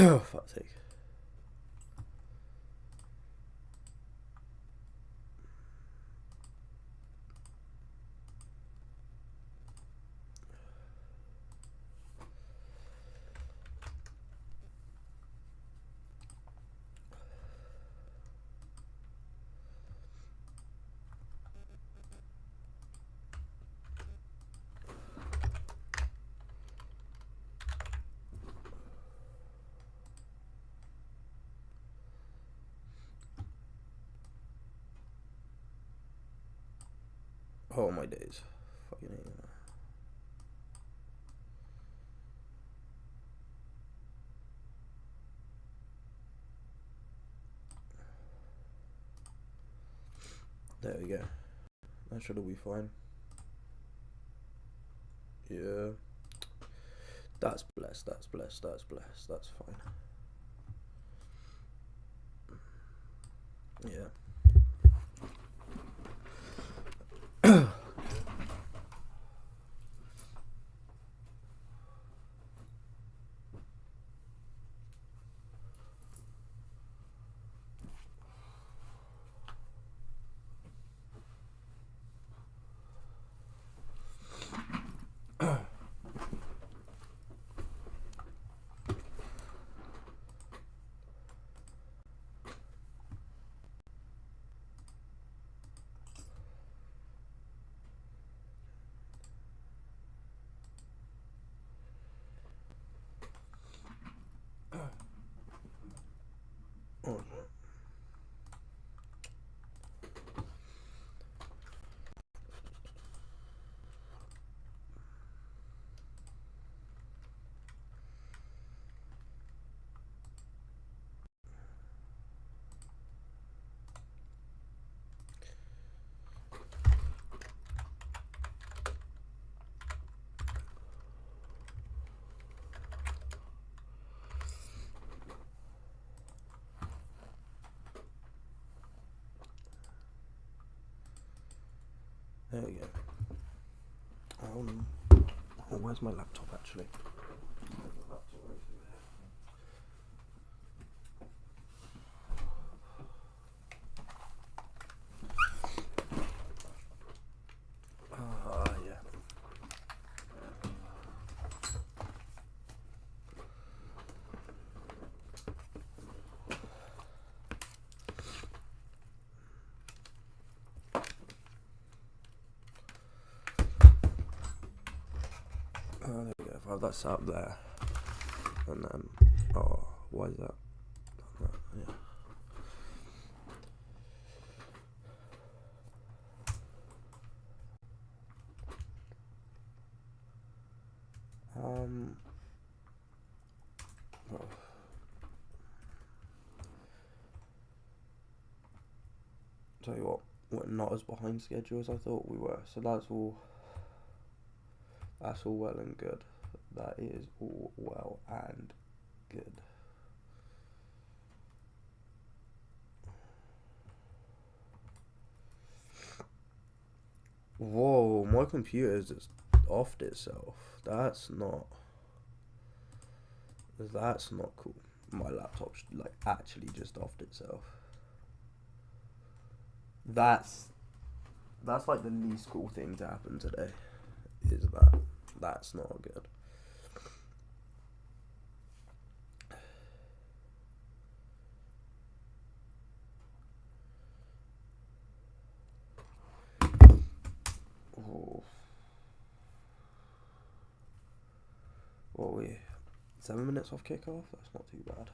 Oh, fuck's sake. Oh my days. Fucking hate that. There we go. That should all be fine. Yeah. That's blessed, that's blessed, that's blessed, that's fine. Yeah. Oh, there we go. Oh, where's my laptop actually? Yeah. There we go. If I have that set up there, and then why is that? Yeah. Oh. Tell you what, we're not as behind schedule as I thought we were. So that's all well and good. That is all well and good. Whoa, my computer's just offed itself. That's not cool. My laptop's like actually just offed itself. That's like the least cool thing to happen today. Is that's not good. Oh. What are we? 7 minutes off kickoff? That's not too bad.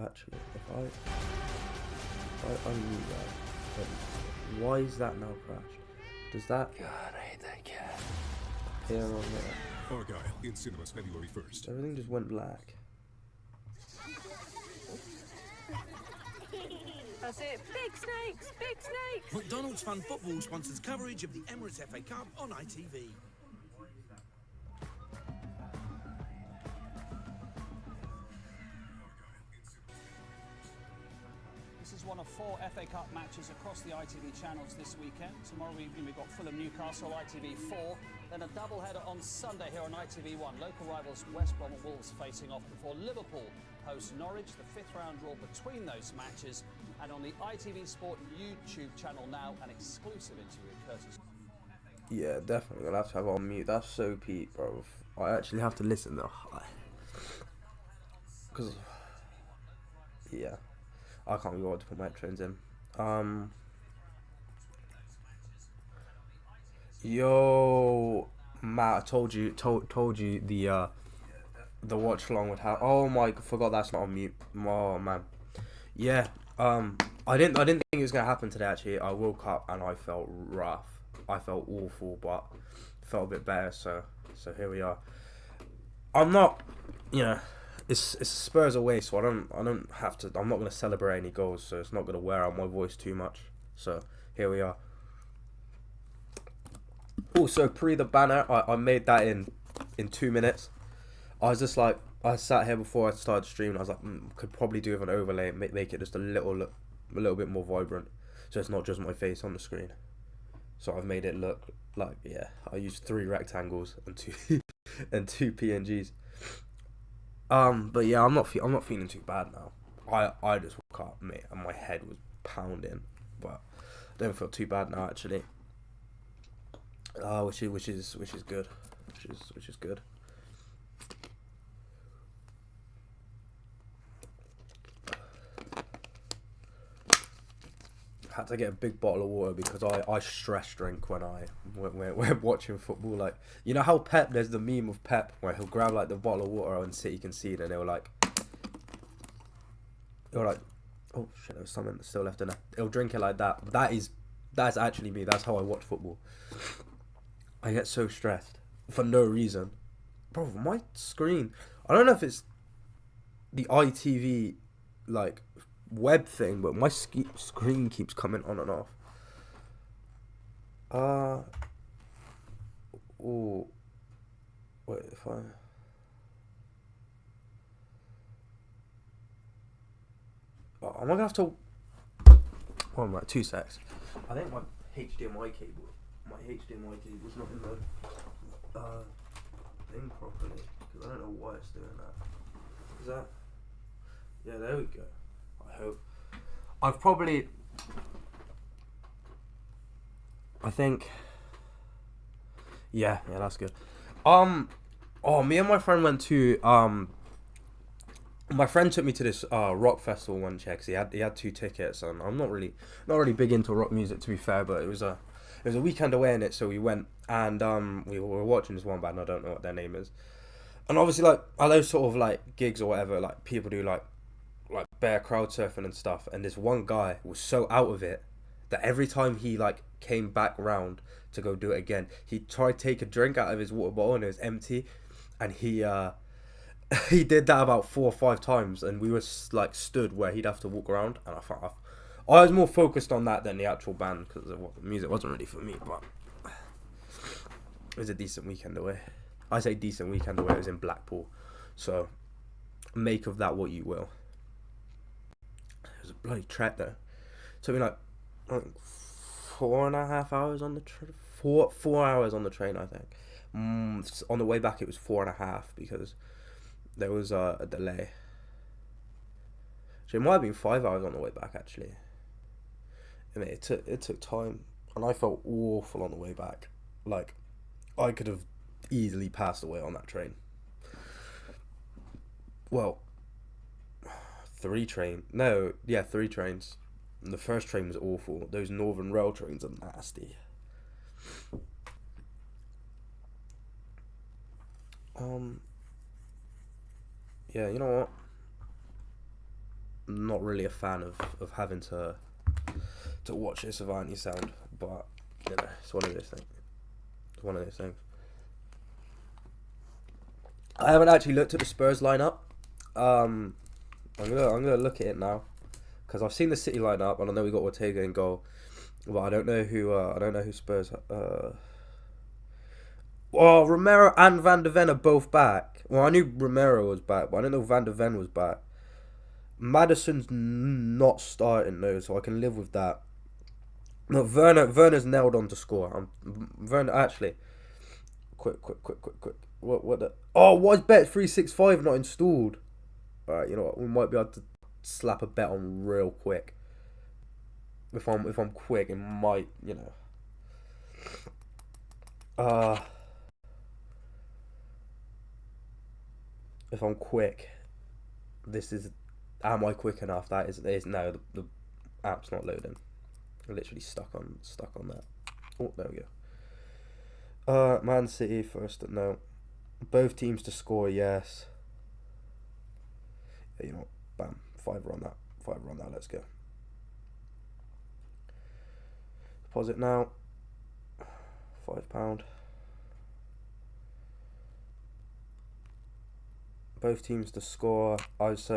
Actually, if I unmute that, Why is that now crashed? Does that God, I hate that cat. appear on there? Argyle in cinemas February 1st. Everything just went black. That's it. Big snakes! Big snakes! McDonald's Fun Football sponsors coverage of the Emirates FA Cup on ITV. This is one of 4 FA Cup matches across the ITV channels this weekend. Tomorrow evening we've got Fulham Newcastle, ITV4. Then a doubleheader on Sunday here on ITV1. Local rivals West Brom and Wolves facing off before Liverpool host Norwich. The 5th round draw between those matches. And on the ITV Sport YouTube channel now, an exclusive interview with Curtis. Yeah, definitely gonna have to have it on mute. That's so Pete, bro. I actually have to listen though. Because, yeah, I can't be bothered to put my headphones in. Yo, Matt, I told you the watch along would have. Oh my, forgot that's not on mute. Oh man, yeah. I didn't think it was gonna happen today. Actually, I woke up and I felt rough. I felt awful, but felt a bit better. So here we are. I'm not, it's Spurs away, so I don't have to. I'm not gonna celebrate any goals, so it's not gonna wear out my voice too much. So here we are. Also, pre the banner, I made that in 2 minutes. I was just like, I sat here before I started streaming. I was like, could probably do with an overlay, make it just a little bit more vibrant, so it's not just my face on the screen. So I've made it look like, yeah, I used 3 rectangles and 2 and 2 PNGs. But yeah, I'm not feeling too bad now. I just woke up, mate, and my head was pounding, but I don't feel too bad now actually. Which is good, which is good. Had to get a big bottle of water because I stress drink when we're watching football. Like, you know how Pep, there's the meme of Pep where he'll grab like the bottle of water and City concede and he'll like, oh shit, there was something still left in there. He'll drink it like that. That's actually me. That's how I watch football. I get so stressed for no reason. Bro, my screen, I don't know if it's the ITV like web thing, but my screen keeps coming on and off. Oh, wait, if I... Oh, am I gonna have to... Oh, right, 2 secs. I think my HDMI cable's not in the thing properly, because I don't know why it's doing that. Is that... Yeah, there we go. I hope. I've probably... I think... Yeah, that's good. Oh, me and my friend went to... My friend took me to this rock festival one check. He had 2 tickets, and I'm not really big into rock music, to be fair, but it was a weekend away in it, so we went, and we were watching this one band. I don't know what their name is, and obviously, like, at those sort of like gigs or whatever, like, people do like bare crowd surfing and stuff, and this one guy was so out of it that every time he like came back round to go do it again, he tried to take a drink out of his water bottle and it was empty, and he he did that about 4 or 5 times, and we were like stood where he'd have to walk around, and I was more focused on that than the actual band, because the music wasn't really for me, but it was a decent weekend away. I say decent weekend away, it was in Blackpool, so make of that what you will. It was a bloody trek though. It took me like 4.5 hours on the train. 4 hours on the train, I think. On the way back it was 4.5 because there was a delay. So it might have been 5 hours on the way back actually. I mean, it took time, and I felt awful on the way back. Like, I could have easily passed away on that train. Well, 3 trains. And the first train was awful. Those Northern Rail trains are nasty. Yeah, you know what? I'm not really a fan of having to to watch this without any sound, but you know, it's one of those things. It's one of those things. I haven't actually looked at the Spurs lineup. I'm gonna look at it now because I've seen the City lineup and I know we got Ortega in goal, but I don't know who Spurs. Well, Romero and Van de Ven are both back. Well, I knew Romero was back, but I didn't know Van de Ven was back. Madison's not starting though, so I can live with that. No, Werner's nailed on to score. Werner actually. Quick. What the? Oh, why is Bet365 not installed? Alright, you know what? We might be able to slap a bet on real quick. If I'm quick, it might, you know. If I'm quick, this is. Am I quick enough? That is no. The app's not loading. I'm literally stuck on that. Oh, there we go. Man City first. No. Both teams to score, yes. Yeah, you know what? Bam. Fiver on that. Let's go. Deposit now. £5. Both teams to score. Is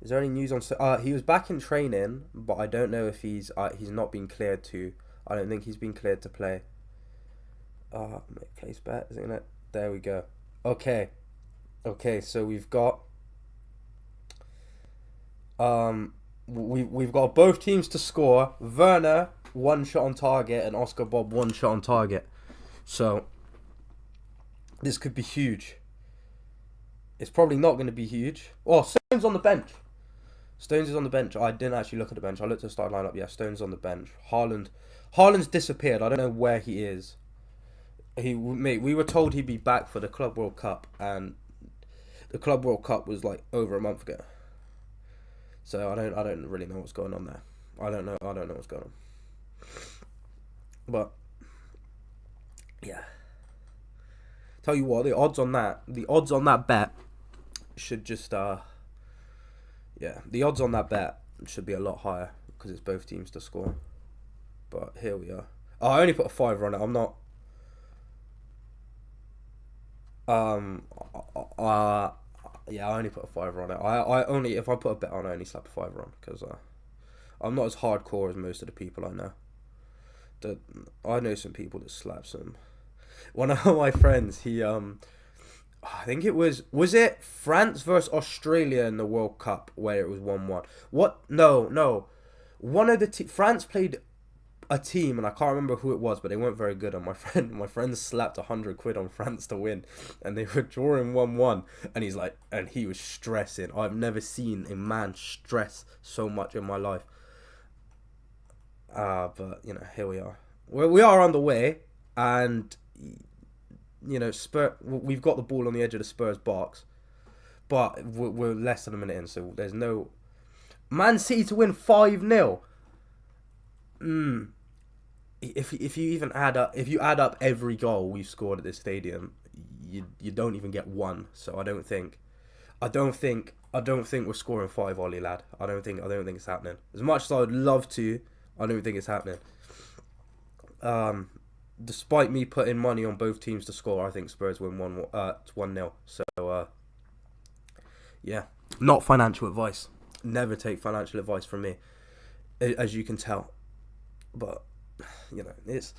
there any news on? He was back in training, but I don't know if he's not been cleared to. I don't think he's been cleared to play. Make place bet, isn't it? There we go. Okay, so we've got we've got both teams to score. Werner 1 shot on target and Oscar Bob 1 shot on target. So this could be huge. It's probably not going to be huge. Oh, Stones on the bench. Stones is on the bench. I didn't actually look at the bench. I looked at the start lineup. Yeah, Stones on the bench. Haaland's disappeared. I don't know where he is. We were told he'd be back for the Club World Cup, and the Club World Cup was like over a month ago. So I don't really know what's going on there. I don't know what's going on. But yeah, tell you what, the odds on that bet should just the odds on that bet should be a lot higher because it's both teams to score. But here we are. Oh, I only put a £5 on it. I'm not. Yeah, I only put a £5 on it. I only, if I put a bet on, I only slap a £5 on because I'm not as hardcore as most of the people I know. I know some people that slap some. One of my friends, he I think it was it France versus Australia in the World Cup where it was 1-1. What? No. One of the France played a team and I can't remember who it was, but they weren't very good. And my friend slapped £100 on France to win, and they were drawing 1-1. And he was stressing. I've never seen a man stress so much in my life. But you know, here we are. We are on the way, and you know, we've got the ball on the edge of the Spurs box, but we're less than a minute in, so there's no Man City to win 5-0. If you even add up every goal we've scored at this stadium, you don't even get one. So I don't think we're scoring 5, Ollie lad. I don't think it's happening. As much as I would love to, I don't think it's happening. Despite me putting money on both teams to score, I think Spurs win 1-0. So yeah, not financial advice. Never take financial advice from me, as you can tell. But you know, it's.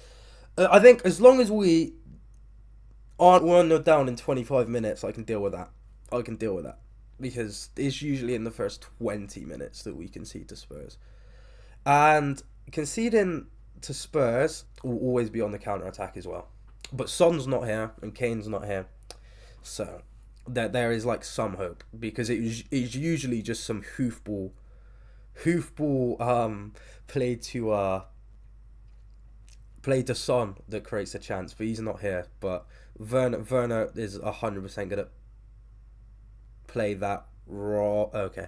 I think as long as we aren't 1-0 down in 25 minutes, I can deal with that. Because it's usually in the first 20 minutes that we concede to Spurs, and conceding to Spurs will always be on the counter attack as well. But Son's not here and Kane's not here, so there is like some hope, because it's usually just some hoofball played to Son that creates a chance, but he's not here. But Werner is 100% gonna play that raw. Okay,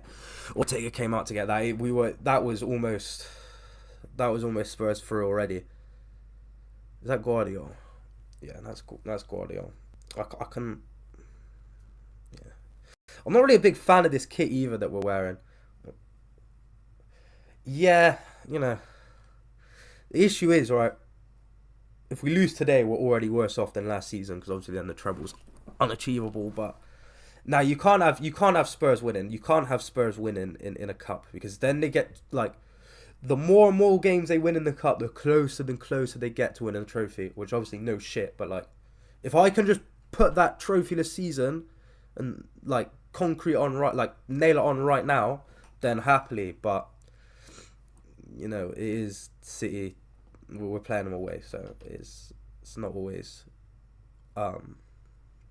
Ortega came out to get that. That was almost Spurs through already. Is that Guardiola? Yeah, that's Guardiola. I can. Yeah, I'm not really a big fan of this kit either that we're wearing. yeah, you know, the issue is, right, if we lose today, we're already worse off than last season because obviously then the treble's unachievable. But now you can't have Spurs winning. You can't have Spurs winning in a cup because then they get like the more and more games they win in the cup, the closer and closer they get to winning a trophy. Which obviously no shit, but like if I can just put that trophy this season and like concrete on right, like nail it on right now, then happily. But you know it is City. We're playing them away, so it's not always doesn't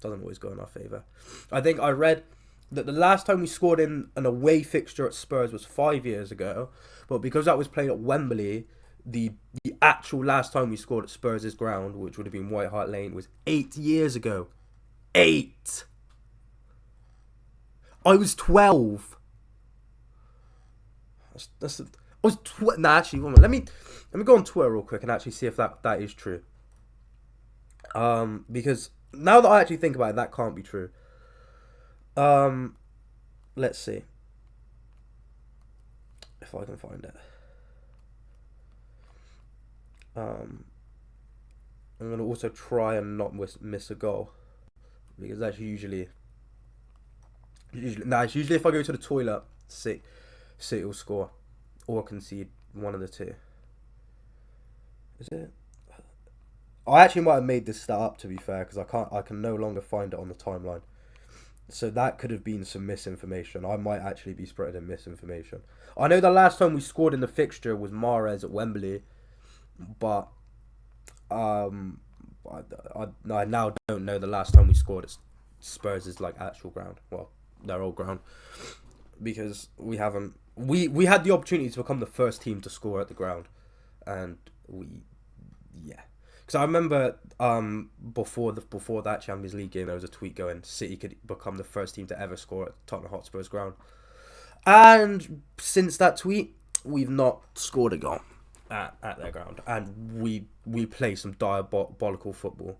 always go in our favour. I think I read that the last time we scored in an away fixture at Spurs was 5 years ago, but because that was played at Wembley, the actual last time we scored at Spurs' ground, which would have been White Hart Lane, was 8 years ago. 8. I was 12. I was nah, actually, let me go on Twitter real quick and actually see if that is true. Because now that I actually think about it, that can't be true. Let's see if I can find it. I'm gonna also try and not miss a goal because that's usually it's usually if I go to the toilet, City will score or concede, one of the two. Is it? I actually might have made this stat up, to be fair, because I can no longer find it on the timeline. So that could have been some misinformation. I might actually be spreading misinformation. I know the last time we scored in the fixture was Mahrez at Wembley, but I now don't know the last time we scored at Spurs' like actual ground. Well, their old ground, because we haven't. We had the opportunity to become the first team to score at the ground, and yeah. Because I remember before that Champions League game, there was a tweet going City could become the first team to ever score at Tottenham Hotspur's ground. And since that tweet, we've not scored a goal at their ground. And we play some diabolical football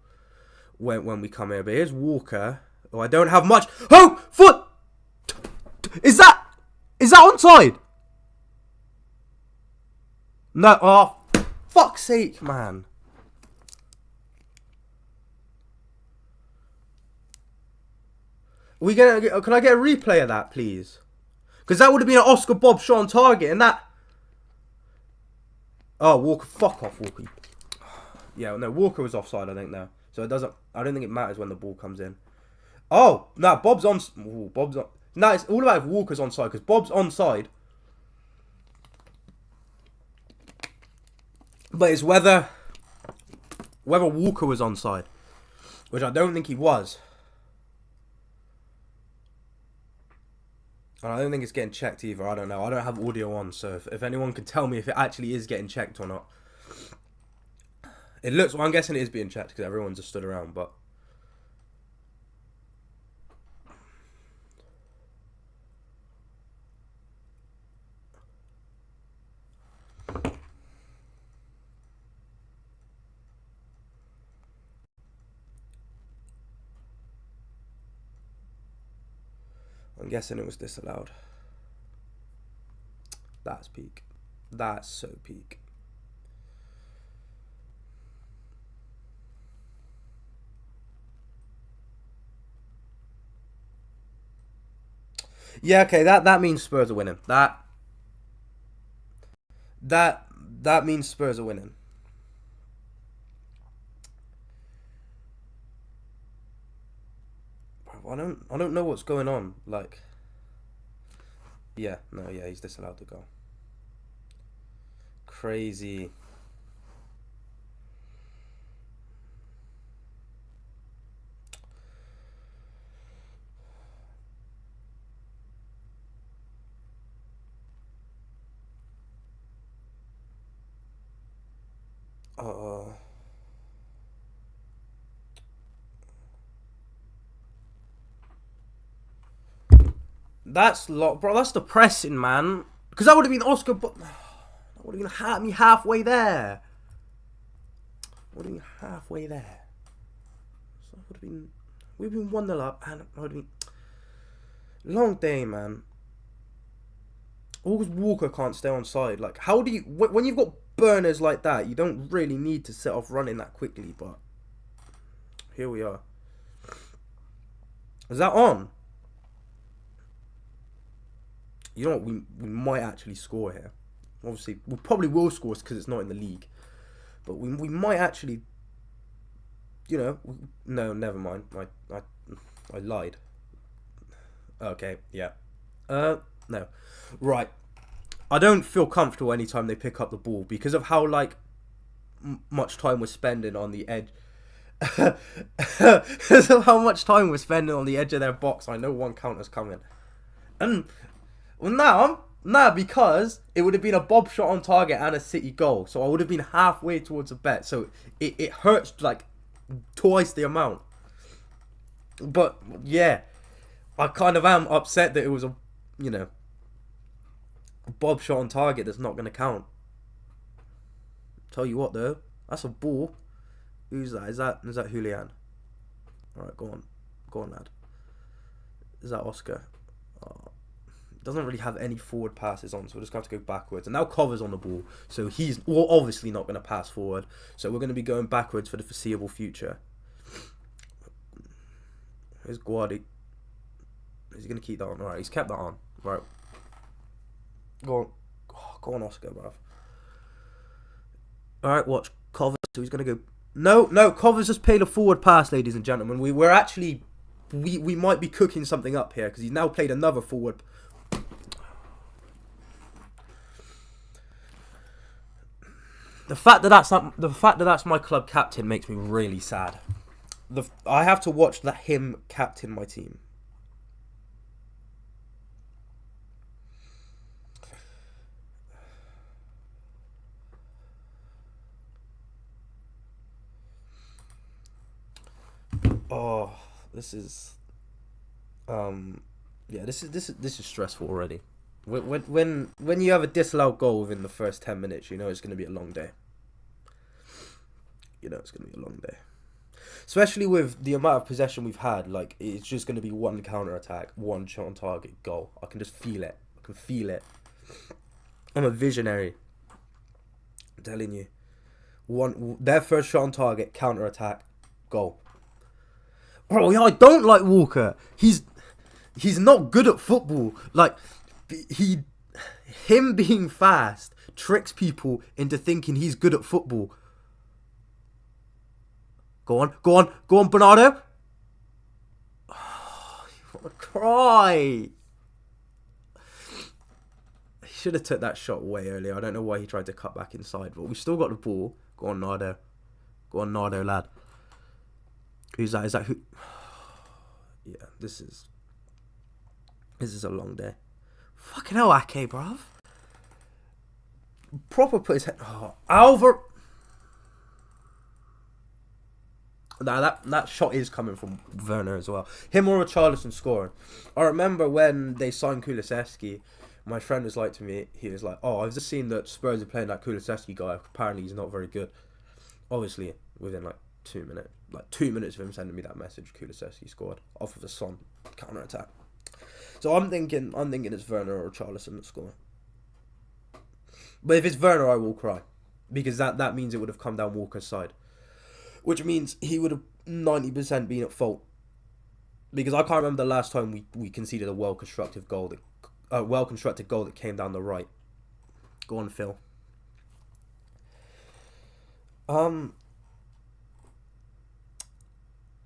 when we come here. But here's Walker. Oh, I don't have much hope for... Is that onside? No. Oh, fuck's sake, man. Can I get a replay of that, please? Because that would have been an Oscar Bob shot on target, and that... Oh, Walker, fuck off, Walker. Yeah, no, Walker was offside, I think, now. So it doesn't... I don't think it matters when the ball comes in. Oh, no, Bob's on... Ooh, Bob's on... No, it's all about if Walker's onside, because Bob's onside. But it's whether Walker was onside, which I don't think he was. And I don't think it's getting checked either. I don't know. I don't have audio on, so if anyone can tell me if it actually is getting checked or not. It looks... Well, I'm guessing it is being checked because everyone just stood around, but... I'm guessing it was disallowed. That's peak. That's so peak. Yeah, okay, that means Spurs are winning. That means Spurs are winning. I don't know what's going on. Like, yeah, no, yeah, he's disallowed the goal. Crazy. That's bro. That's depressing, man. Because that would have been Oscar, but that would have been me halfway there. Would have been halfway there. So it would have been. We've been 1-0 up, and it would have been long day, man. Always Walker can't stay on side. Like, how do you... When you've got burners like that, you don't really need to set off running that quickly, but... Here we are. Is that on? You know what? We might actually score here. Obviously, we probably will score because it's not in the league. But we might actually... You know... No, never mind. I lied. Okay, yeah. No. Right. I don't feel comfortable anytime they pick up the ball because of how, like, much time we're spending on the edge. Because of how much time we're spending on the edge of their box. I know one counter's coming. And, well, now, because it would have been a bob shot on target and a City goal. So I would have been halfway towards a bet. So it hurts, like, twice the amount. But, yeah. I kind of am upset that it was a bob shot on target that's not going to count. Tell you what, though. That's a ball. Who's that? Is that Julian? Alright, go on, lad. Is that Oscar? Oh, doesn't really have any forward passes on, so we're just going to have to go backwards. And now Cover's on the ball, so he's obviously not going to pass forward. So we're going to be going backwards for the foreseeable future. Here's Guardi. Is he going to keep that on? Alright, he's kept that on. Right. Go on, Oscar, bruv. Alright, watch. Cover. So he's going to go... No, Cover's just played a forward pass, ladies and gentlemen. We're actually... We might be cooking something up here, because he's now played another forward... The fact that that's my club captain makes me really sad. I have to watch him captain my team. Oh, this is this is stressful already. When you have a disallowed goal within the first 10 minutes, you know it's going to be a long day. Especially with the amount of possession we've had, like, it's just going to be one counter-attack, one shot on target, goal. I can just feel it. I'm a visionary. I'm telling you. Their first shot on target, counter-attack, goal. Bro, yeah, I don't like Walker. He's not good at football. Like, him being fast tricks people into thinking he's good at football. Go on, Bernardo. Oh, you want to cry. He should have took that shot way earlier. I don't know why he tried to cut back inside, but we've still got the ball. Go on, Nardo. Lad. Who's that? Is that who? Yeah, this is a long day. Fucking hell, Ake, bruv. Proper put his head... Oh, Alvar... Nah, that shot is coming from Werner as well. Him or Richarlison scoring. I remember when they signed Kulusevski, my friend was like to me, he was like, oh, I've just seen that Spurs are playing that Kulusevski guy. Apparently he's not very good. Obviously, within like 2 minutes. Like 2 minutes of him sending me that message, Kulusevski scored off of a Son counter-attack. So I'm thinking it's Werner or Richarlison that score. But if it's Werner, I will cry. Because that means it would have come down Walker's side. Which means he would have 90% been at fault. Because I can't remember the last time we conceded a well-constructed goal that came down the right. Go on, Phil.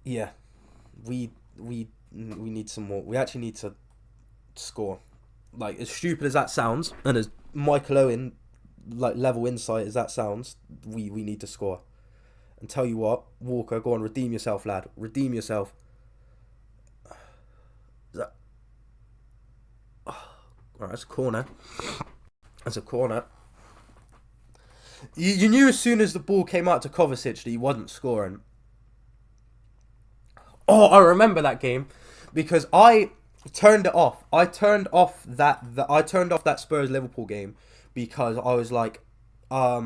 Yeah. We need some more. We actually need to score. Like, as stupid as that sounds, and as Michael Owen, like, level insight as that sounds, we need to score. And tell you what, Walker, go on, redeem yourself, lad. Redeem yourself. Alright, that's a corner. You knew as soon as the ball came out to Kovacic that he wasn't scoring. Oh, I remember that game because I turned it off. I turned off that Spurs Liverpool game because I was like, I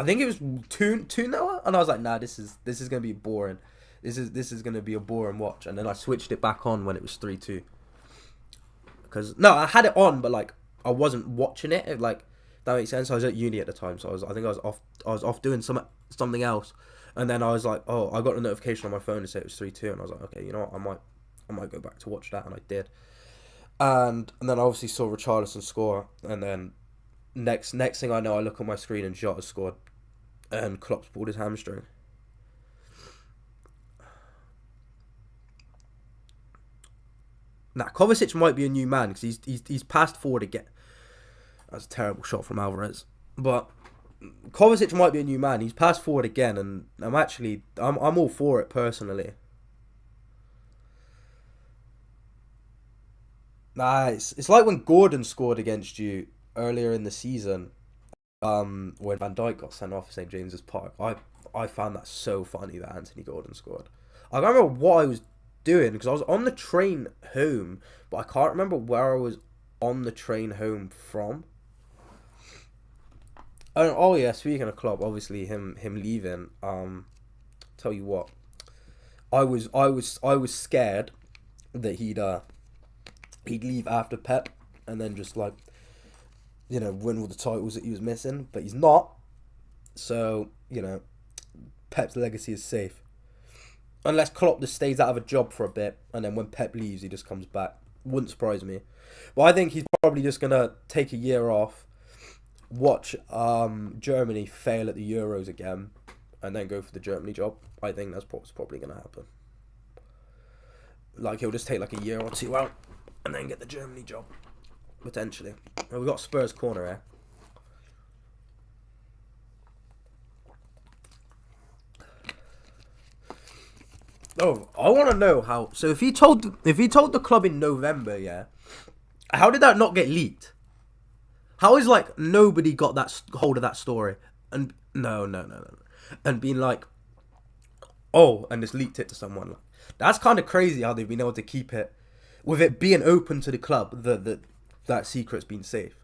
think it was 2-0, and I was like, nah, this is gonna be boring. This is gonna be a boring watch. And then I switched it back on when it was 3-2. Because no, I had it on, but like I wasn't watching it. Like, that makes sense. I was at uni at the time, so I think I was off doing something else, and then I was like, oh, I got a notification on my phone to say it was 3-2, and I was like, okay, you know what, I might go back to watch that, and I did. And then I obviously saw Richarlison score, and then next thing I know, I look on my screen and Jota scored, and Klopp's pulled his hamstring. Now Kovacic might be a new man because he's passed forward again. That's a terrible shot from Alvarez, but Kovacic might be a new man. He's passed forward again, and I'm all for it personally. Nah, it's like when Gordon scored against you earlier in the season, when Van Dijk got sent off for St James's Park. I found that so funny that Anthony Gordon scored. I can't remember what I was doing because I was on the train home, but I can't remember where I was on the train home from. Oh yeah, speaking of Klopp, obviously him leaving. Tell you what, I was scared that he'd leave after Pep and then just like, win all the titles that he was missing, but he's not. So Pep's legacy is safe, unless Klopp just stays out of a job for a bit, and then when Pep leaves, he just comes back. Wouldn't surprise me, but I think he's probably just gonna take a year off, watch Germany fail at the Euros again, and then go for the Germany job. I think that's what's probably gonna happen. Like, he'll just take like a year or two out, and then get the Germany job, potentially. Well, we got Spurs corner here. Oh, I want to know how. So if he told the club in November, yeah, how did that not get leaked? How is like nobody got that hold of that story? And no, and being like, oh, and just leaked it to someone. That's kind of crazy how they've been able to keep it, with it being open to the club. That secret's been safe.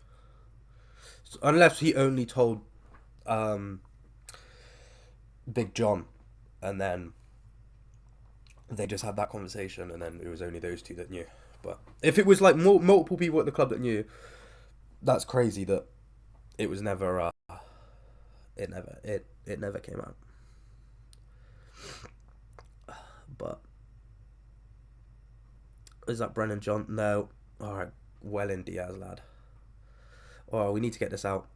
So, unless he only told Big John, and then they just had that conversation, and then it was only those two that knew. But if it was like multiple people at the club that knew, that's crazy that it was never. It never came out. But is that Brennan John? No. All right, well in Diaz, lad. Oh, we need to get this out.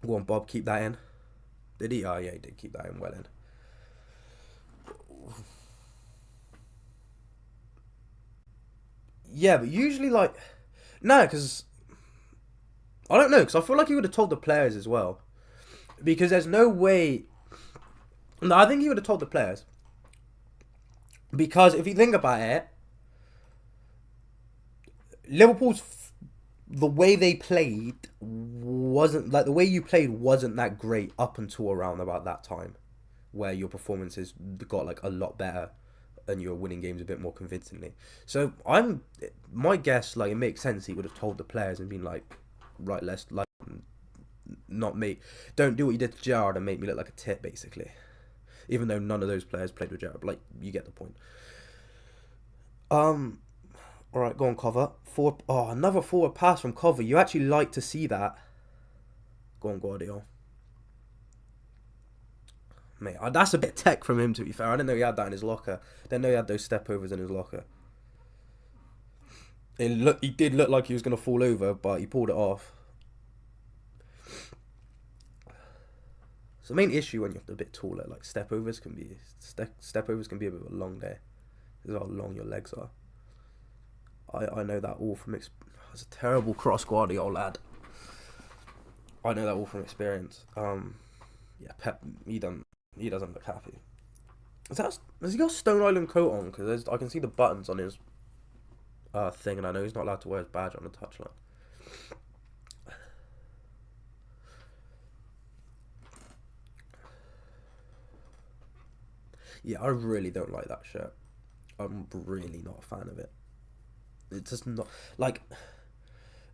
Go on, Bob. Keep that in. Did he? Oh yeah, he did keep that in. Well in. Yeah, but usually, like, no, because I don't know, because I feel like he would have told the players as well, because there's no way. No, I think he would have told the players, because if you think about it, the way they played wasn't like the way you played wasn't that great up until around about that time, where your performances got like a lot better and you were winning games a bit more convincingly. So my guess, like, it makes sense he would have told the players and been like, right, let's like don't do what you did to Gerrard and make me look like a tit, basically. Even though none of those players played with Gerrard, but, like, you get the point. All right, go on, Cover. Another forward pass from Cover. You actually like to see that. Go on, Guardiola. Mate, that's a bit tech from him, to be fair. I didn't know he had that in his locker. Didn't know he had those step overs in his locker. He did look like he was going to fall over, but he pulled it off. So the main issue when you're a bit taller, like step overs can be a bit of a long day. This is how long your legs are. I know that all from it's a terrible cross, Guardiola, lad. I know that all from experience. Yeah, Pep, he doesn't look happy. Has he got Stone Island coat on? Because I can see the buttons on his thing, and I know he's not allowed to wear his badge on the touchline. Yeah, I really don't like that shirt. I'm really not a fan of it. It's just not, like,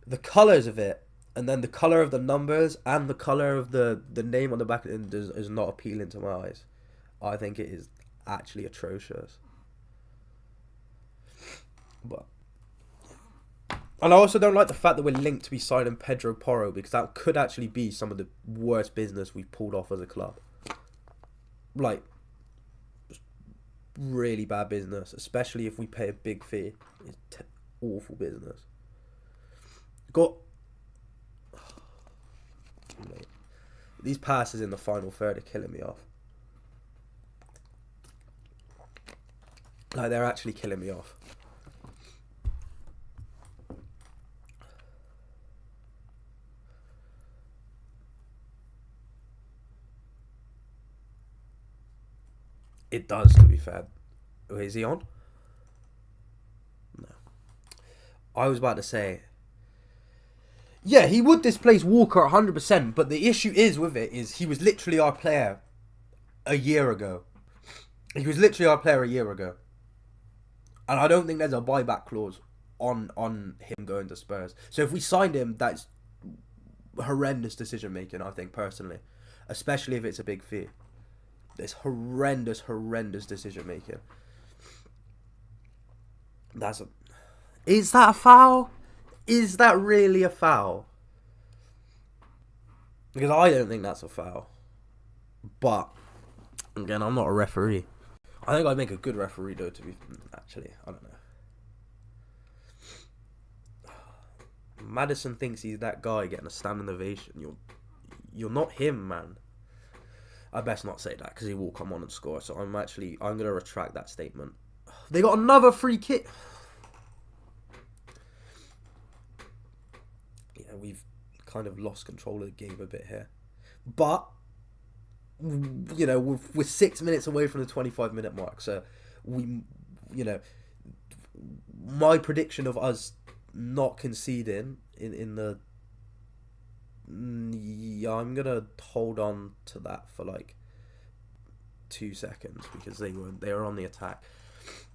the colours of it, and then the colour of the numbers, and the colour of the name on the back of it is not appealing to my eyes. I think it is actually atrocious. But And I also don't like the fact that we're linked to be signing Pedro Porro, because that could actually be some of the worst business we've pulled off as a club. Like, really bad business, especially if we pay a big fee. It's awful business. Got mate, these passes in the final third are killing me off. Like, they're actually killing me off. It does, to be fair. Wait, is he on? No. I was about to say, yeah, he would displace Walker 100%, but the issue is with it is he was literally our player a year ago. He was literally our player a year ago. And I don't think there's a buyback clause on him going to Spurs. So if we signed him, that's horrendous decision making, I think, personally. Especially if it's a big fee. It's horrendous decision making. Is that a foul? Is that really a foul? Because I don't think that's a foul. But again, I'm not a referee. I think I'd make a good referee though, to be actually, I don't know. Maddison thinks he's that guy getting a standing ovation. You're not him, man. I best not say that because he will come on and score. So I'm going to retract that statement. They got another free kick. Yeah, we've kind of lost control of the game a bit here. But, you know, we're 6 minutes away from the 25-minute mark. So, my prediction of us not conceding in the... Yeah, I'm gonna hold on to that for like 2 seconds because they were on the attack.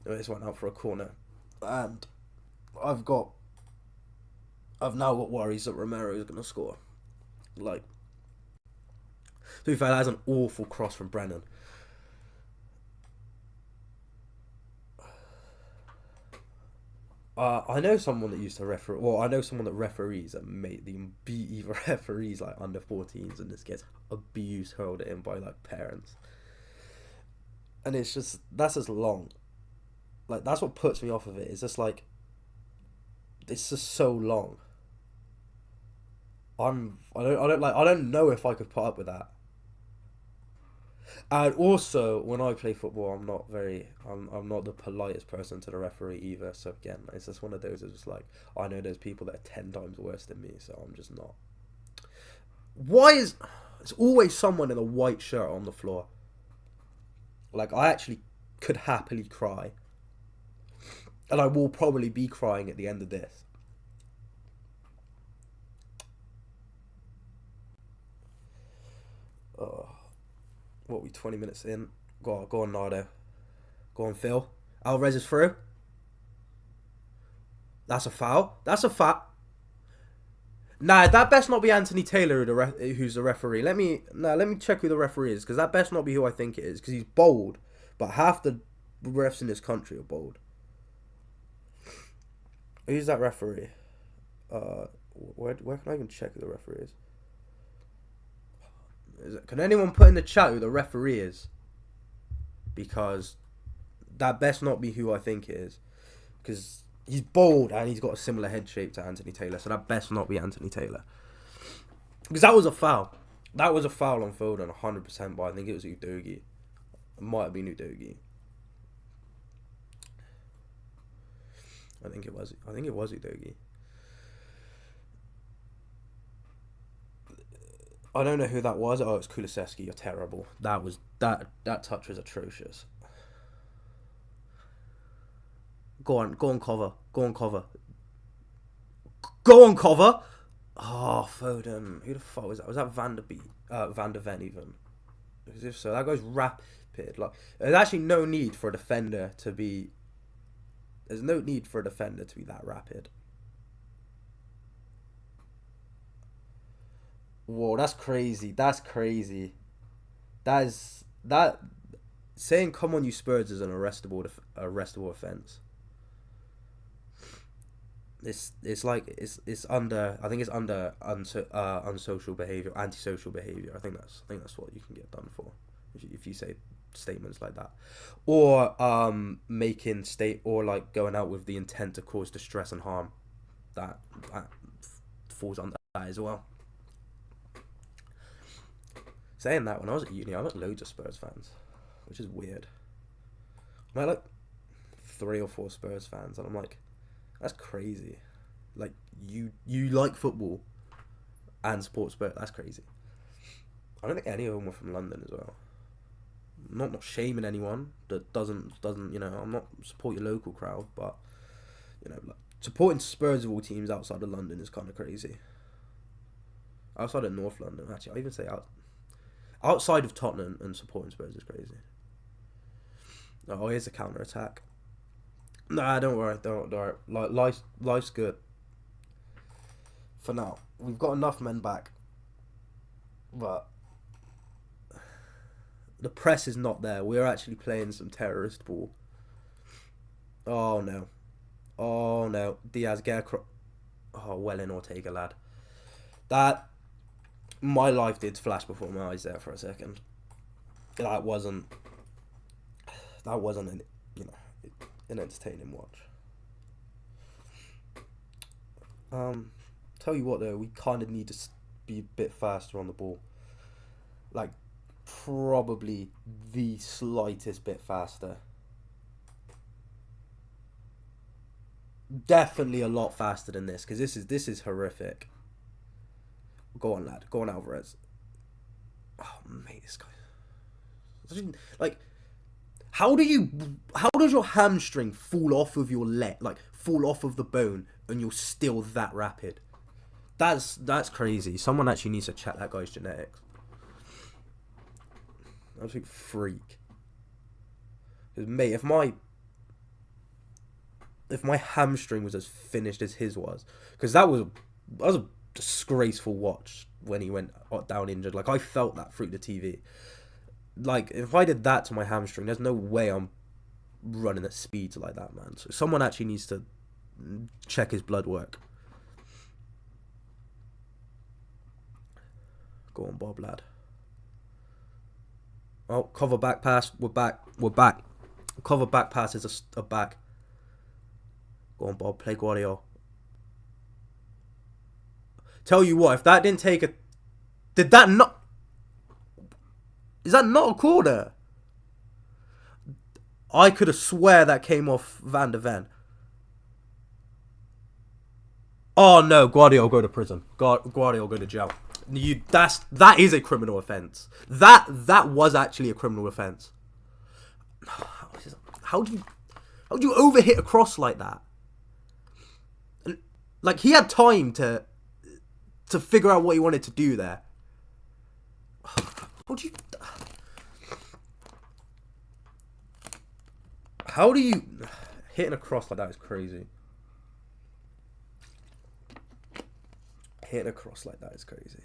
They just went out for a corner, and I've now got worries that Romero is gonna score. Like, to be fair, that's an awful cross from Brennan. I know someone that used to referee. Well, I know someone that referees and beat referees like under 14s and just gets abused, hurled at him by like parents. And it's just that's just long. Like that's what puts me off of it. It's just like it's just so long. I don't know if I could put up with that. And also, when I play football, I'm not the politest person to the referee either. So again, it's just one of those. It's just like I know there's people that are 10 times worse than me, so I'm just not. There's always someone in a white shirt on the floor? Like I actually could happily cry, and I will probably be crying at the end of this. What, we 20 minutes in? Go on, Nardo. Go on, Phil. Alvarez is through. That's a foul. That's a foul. Nah, that best not be Anthony Taylor, who's the referee. Let me check who the referee is, because that best not be who I think it is, because he's bold, but half the refs in this country are bold. Who's that referee? Where can I even check who the referee is? Can anyone put in the chat who the referee is? Because that best not be who I think it is. Because he's bald and he's got a similar head shape to Anthony Taylor. So that best not be Anthony Taylor. Because that was a foul. That was a foul on Foden, 100%. But I think it was Udogie. It might have been Udogie. I think it was Udogie. I don't know who that was. Oh, it's Kulusevski. You're terrible. That touch was atrocious. Go on, cover. Go on, cover. Oh, Foden. Who the fuck was that? Was that Van der Ven even? Because if so, that goes rapid. Like, there's actually no need for a defender to be. There's no need for a defender to be that rapid. Whoa, that's crazy. That saying "come on, you Spurs" is an arrestable offense. it's like it's under, I think it's under unsocial behavior, antisocial behavior. I think that's what you can get done for if you say statements like that, or making state, or like going out with the intent to cause distress and harm. That falls under that as well. Saying that, when I was at uni, I met loads of Spurs fans, which is weird. I met like 3 or 4 Spurs fans, and I'm like, that's crazy. Like, you like football and support Spurs. That's crazy. I don't think any of them were from London as well. Not shaming anyone that doesn't I'm not support your local crowd, but like, supporting Spurs of all teams outside of London is kind of crazy. Outside of North London, actually, I even say outside of Tottenham, and supporting Spurs is crazy. Oh, here's a counter attack. Nah, don't worry. Life's good. For now, we've got enough men back, but the press is not there. We're actually playing some terrorist ball. Oh no, Diaz, get across. Oh, well in Ortega, lad. That, my life did flash before my eyes there for a second. That wasn't an entertaining watch. Tell you what though, we kind of need to be a bit faster on the ball. Like, probably the slightest bit faster. Definitely a lot faster than this, because this is horrific. Go on, lad. Go on, Alvarez. Oh, mate, this guy. Like, how does your hamstring fall off of your leg, like fall off of the bone, and you're still that rapid? That's crazy. Someone actually needs to check that guy's genetics. Absolute freak. Because, mate, if my hamstring was as finished as his was, because that was a disgraceful watch when he went down injured. Like, I felt that through the TV. Like, if I did that to my hamstring, there's no way I'm running at speeds like that, man. So someone actually needs to check his blood work. Go on, Bob, lad. Oh, cover back pass. We're back. Cover back passes are back. Go on, Bob. Play Guardiola. Tell you what, if that didn't take a... Did that not... Is that not a corner? I could have swear that came off Van de Ven. Oh no, Guardiola go to prison. Guardiola go to jail. That is a criminal offence. That was actually a criminal offence. How do you overhit a cross like that? And, like, he had time to figure out what he wanted to do there. How do you hitting a cross like that is crazy. Hitting a cross like that is crazy.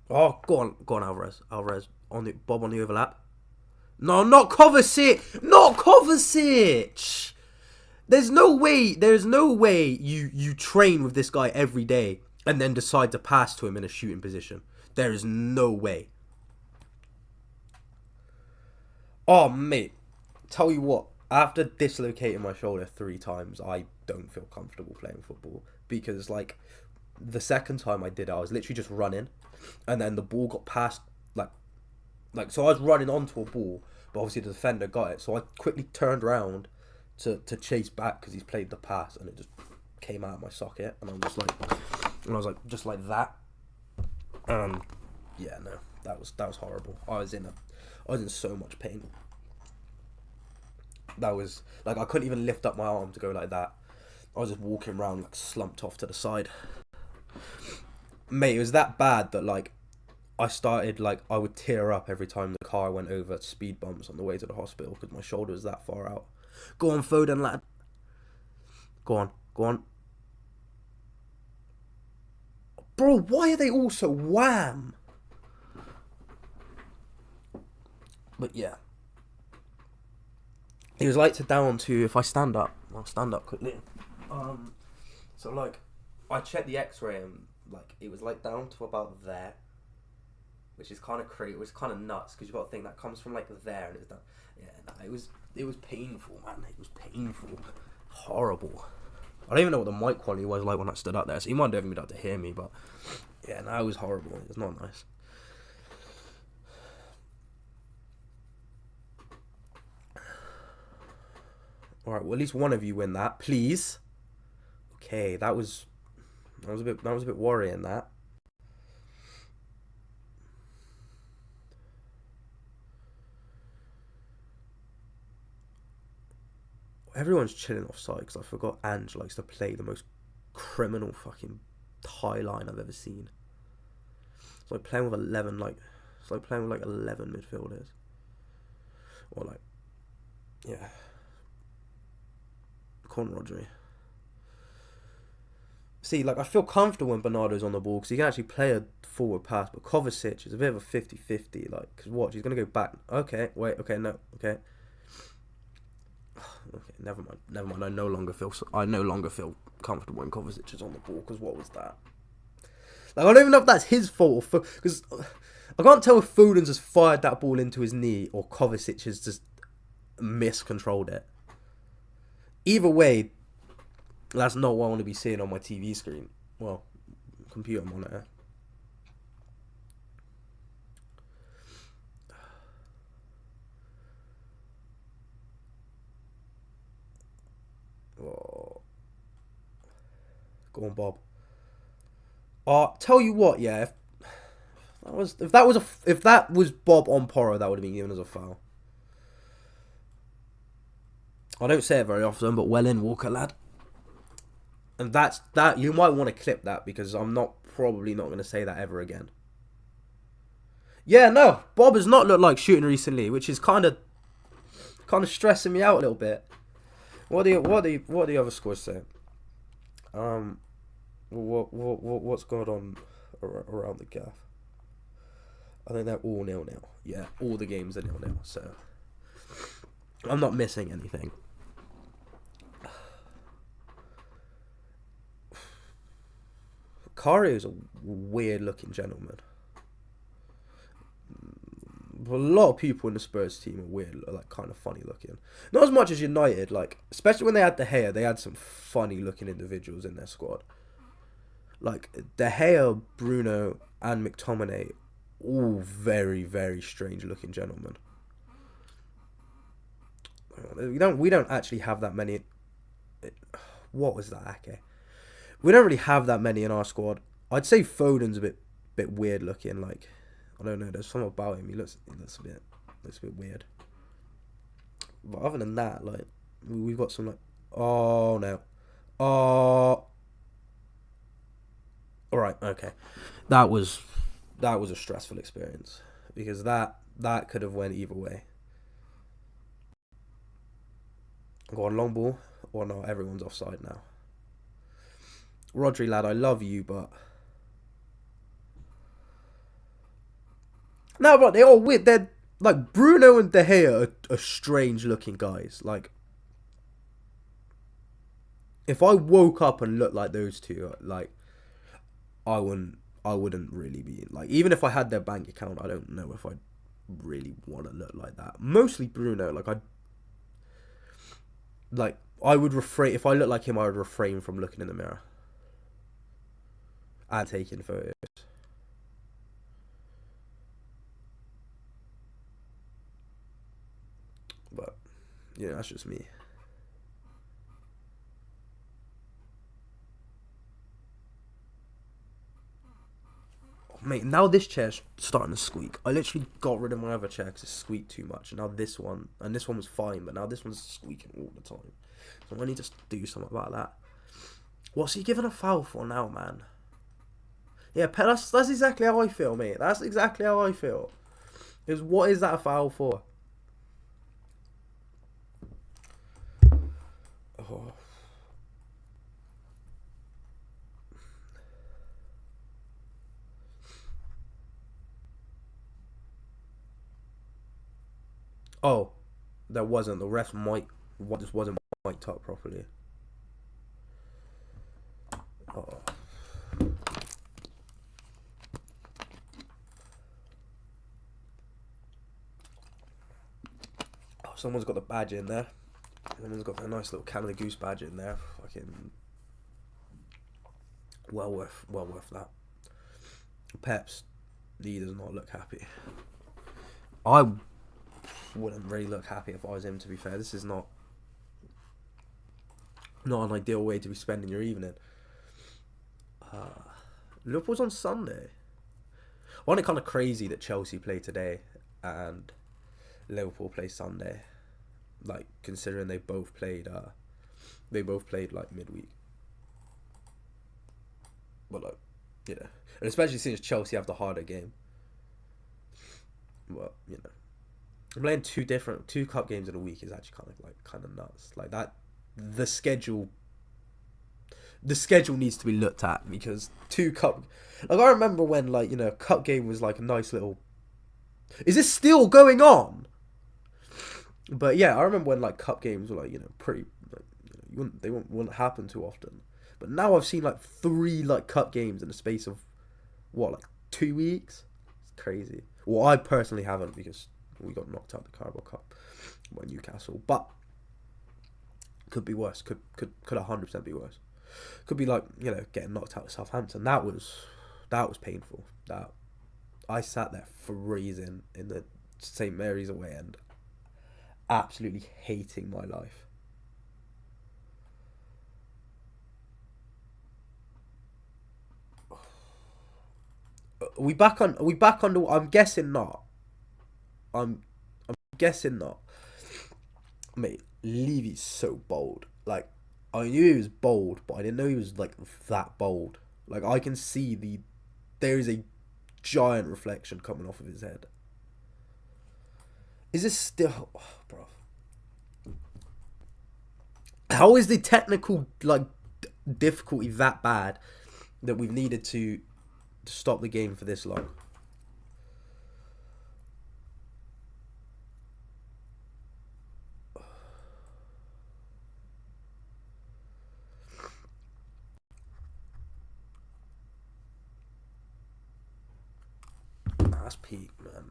Oh, go on, Alvarez. Bob on the overlap. No, not Kovacic. Not Kovacic. There's no way you train with this guy every day and then decide to pass to him in a shooting position. There is no way. Oh, mate. Tell you what, after dislocating my shoulder 3 times, I don't feel comfortable playing football. Because, like, the second time I did it, I was literally just running. And then the ball got passed, like so I was running onto a ball, but obviously the defender got it. So I quickly turned around to chase back because he's played the pass, and it just came out of my socket. And I was like, just like that. Yeah, no, that was horrible. I was in so much pain. That was, like, I couldn't even lift up my arm to go like that. I was just walking around, like, slumped off to the side. Mate, it was that bad that, like, I started, like, I would tear up every time the car went over speed bumps on the way to the hospital because my shoulder was that far out. Go on, Foden, lad. Go on. Bro, why are they all so wham? But yeah. It was like down to, if I stand up, I'll stand up quickly. So like, I checked the X-ray and like it was like down to about there, which is kind of crazy. It was kind of nuts because you got to think that comes from like there and it's down. Yeah, no, it was painful, man. It was painful, horrible. I don't even know what the mic quality was like when I stood up there. So you might have been able to hear me, but yeah, no, it was horrible. It was not nice. All right, well, at least one of you win that, please. Okay, that was a bit worrying. That. Everyone's chilling offside because I forgot Ange likes to play the most criminal fucking tie line I've ever seen. It's like playing with 11, like it's like playing with like 11 midfielders, or like, yeah. Con Rodri. See, like, I feel comfortable when Bernardo's on the ball because he can actually play a forward pass, but Kovacic is a bit of a 50-50, like, because watch, he's going to go back. Okay, wait, okay, no, okay. Okay, never mind. I no longer feel comfortable when Kovacic is on the ball, because what was that? Like, I don't even know if that's his fault, because I can't tell if Foden's just fired that ball into his knee or Kovacic has just miscontrolled it. Either way, that's not what I want to be seeing on my TV screen. Well, computer monitor. Oh. Go on, Bob. Tell you what, yeah. If that was Bob on Porro, that would have been given as a foul. I don't say it very often, but well in, Walker, lad. And that you might want to clip that because I'm probably not going to say that ever again. Yeah, no, Bob has not looked like shooting recently, which is kind of stressing me out a little bit. What do the other scores say? What's going on around the gaff? I think they're all 0-0. Yeah, all the games are 0-0. So I'm not missing anything. Kari is a weird-looking gentleman. A lot of people in the Spurs team are weird, like kind of funny-looking. Not as much as United, like especially when they had De Gea, they had some funny-looking individuals in their squad. Like De Gea, Bruno, and McTominay, all very, very strange-looking gentlemen. We don't actually have that many. What was that, Ake? We don't really have that many in our squad. I'd say Foden's a bit weird looking. Like, I don't know. There's something about him. He looks a bit weird. But other than that, like, we've got some like. Oh no. Oh. All right. Okay. That was a stressful experience because that could have went either way. Go on, long ball or no? Everyone's offside now. Rodri, lad, I love you, but no, but they're all weird. They're like Bruno and De Gea are strange looking guys. Like, if I woke up and looked like those two, like, I wouldn't really be like. Even if I had their bank account, I don't know if I'd really want to look like that. Mostly Bruno. I would refrain if I looked like him. I would refrain from looking in the mirror and taking photos. But yeah, that's just me. Oh, mate, now this chair's starting to squeak. I literally got rid of my other chair because it squeaked too much. And now this one, and this one was fine, but now this one's squeaking all the time. So I need to do something about that. What's he giving a foul for now, man? Yeah, that's exactly how I feel, mate. That's exactly how I feel. What is that a foul for? Oh. Oh. there wasn't. The refs just wasn't mic'd up properly. Oh. Someone's got the badge in there. Someone's got a nice little Canada Goose badge in there. Fucking well worth that. Peps, he does not look happy. I wouldn't really look happy if I was him, to be fair. This is not an ideal way to be spending your evening. Liverpool's on Sunday. I find it kind of crazy that Chelsea play today and Liverpool play Sunday. Like, considering they both played like midweek. But like, you know, and especially since Chelsea have the harder game. But you know, playing two cup games in a week is actually kind of nuts. Like that, the schedule needs to be looked at, because like I remember when, like, you know, cup game was like a nice little. Is this still going on? But yeah, I remember when like cup games were like, you know, pretty, like, you know, they wouldn't happen too often. But now I've seen like 3 like cup games in the space of what, like 2 weeks. It's crazy. Well, I personally haven't, because we got knocked out the Carabao Cup by Newcastle. But could be worse. Could 100% be worse. Could be like, you know, getting knocked out of Southampton. That was painful. That I sat there freezing in the St Mary's away end, absolutely hating my life. Are we back on? I'm guessing not. I'm guessing not. Mate, Levy's so bold. Like, I knew he was bold, but I didn't know he was like that bold. Like, I can see there is a giant reflection coming off of his head. Is this still, bro? How is the technical like difficulty that bad that we've needed to stop the game for this long? That's peak, man.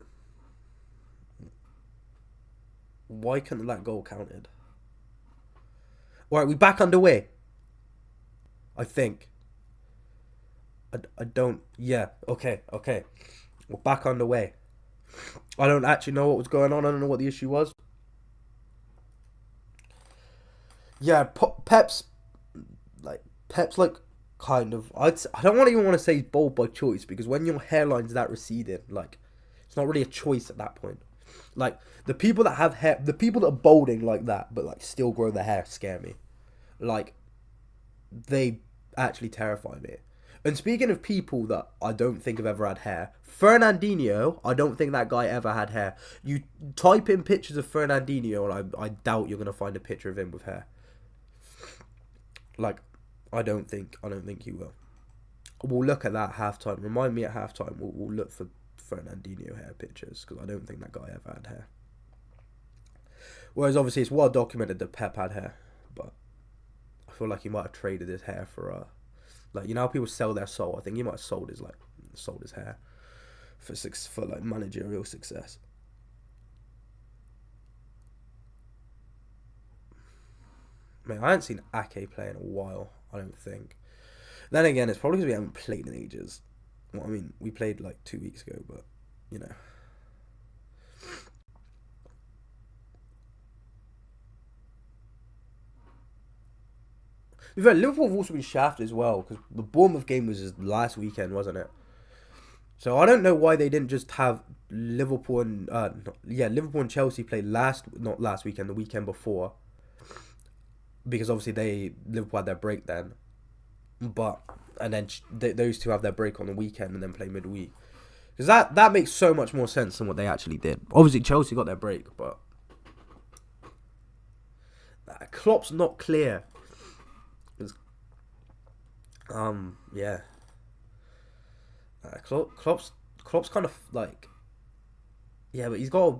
Why couldn't that goal counted? Alright, we back underway. I think. I don't. Yeah, okay. We're back underway. I don't actually know what was going on. I don't know what the issue was. Yeah, Pep's like kind of. I don't even want to say bold by choice, because when your hairline's that receding, like, it's not really a choice at that point. Like, the people that have hair, the people that are balding like that but like still grow their hair, scare me. Like, they actually terrify me. And speaking of people that I don't think have ever had hair, Fernandinho, I don't think that guy ever had hair. You type in pictures of Fernandinho and I doubt you're gonna find a picture of him with hair. Like, I don't think you will. We'll look at that halftime. Remind me at halftime. We'll look for Fernandinho hair pictures, because I don't think that guy ever had hair. Whereas obviously it's well documented that Pep had hair, but I feel like he might have traded his hair for like, you know how people sell their soul. I think he might have sold his hair for like managerial success. Man, I haven't seen Ake play in a while, I don't think. Then again, it's probably because we haven't played in ages. Well, I mean, we played like 2 weeks ago, but, you know. Liverpool have also been shafted as well, because the Bournemouth game was just last weekend, wasn't it? So I don't know why they didn't just have Liverpool and Chelsea play not last weekend, the weekend before. Because obviously Liverpool had their break then, and then those two have their break on the weekend and then play midweek. Because that makes so much more sense than what they actually did. Obviously Chelsea got their break, but Klopp's not clear. Yeah. Klopp's kind of like, yeah, but he's got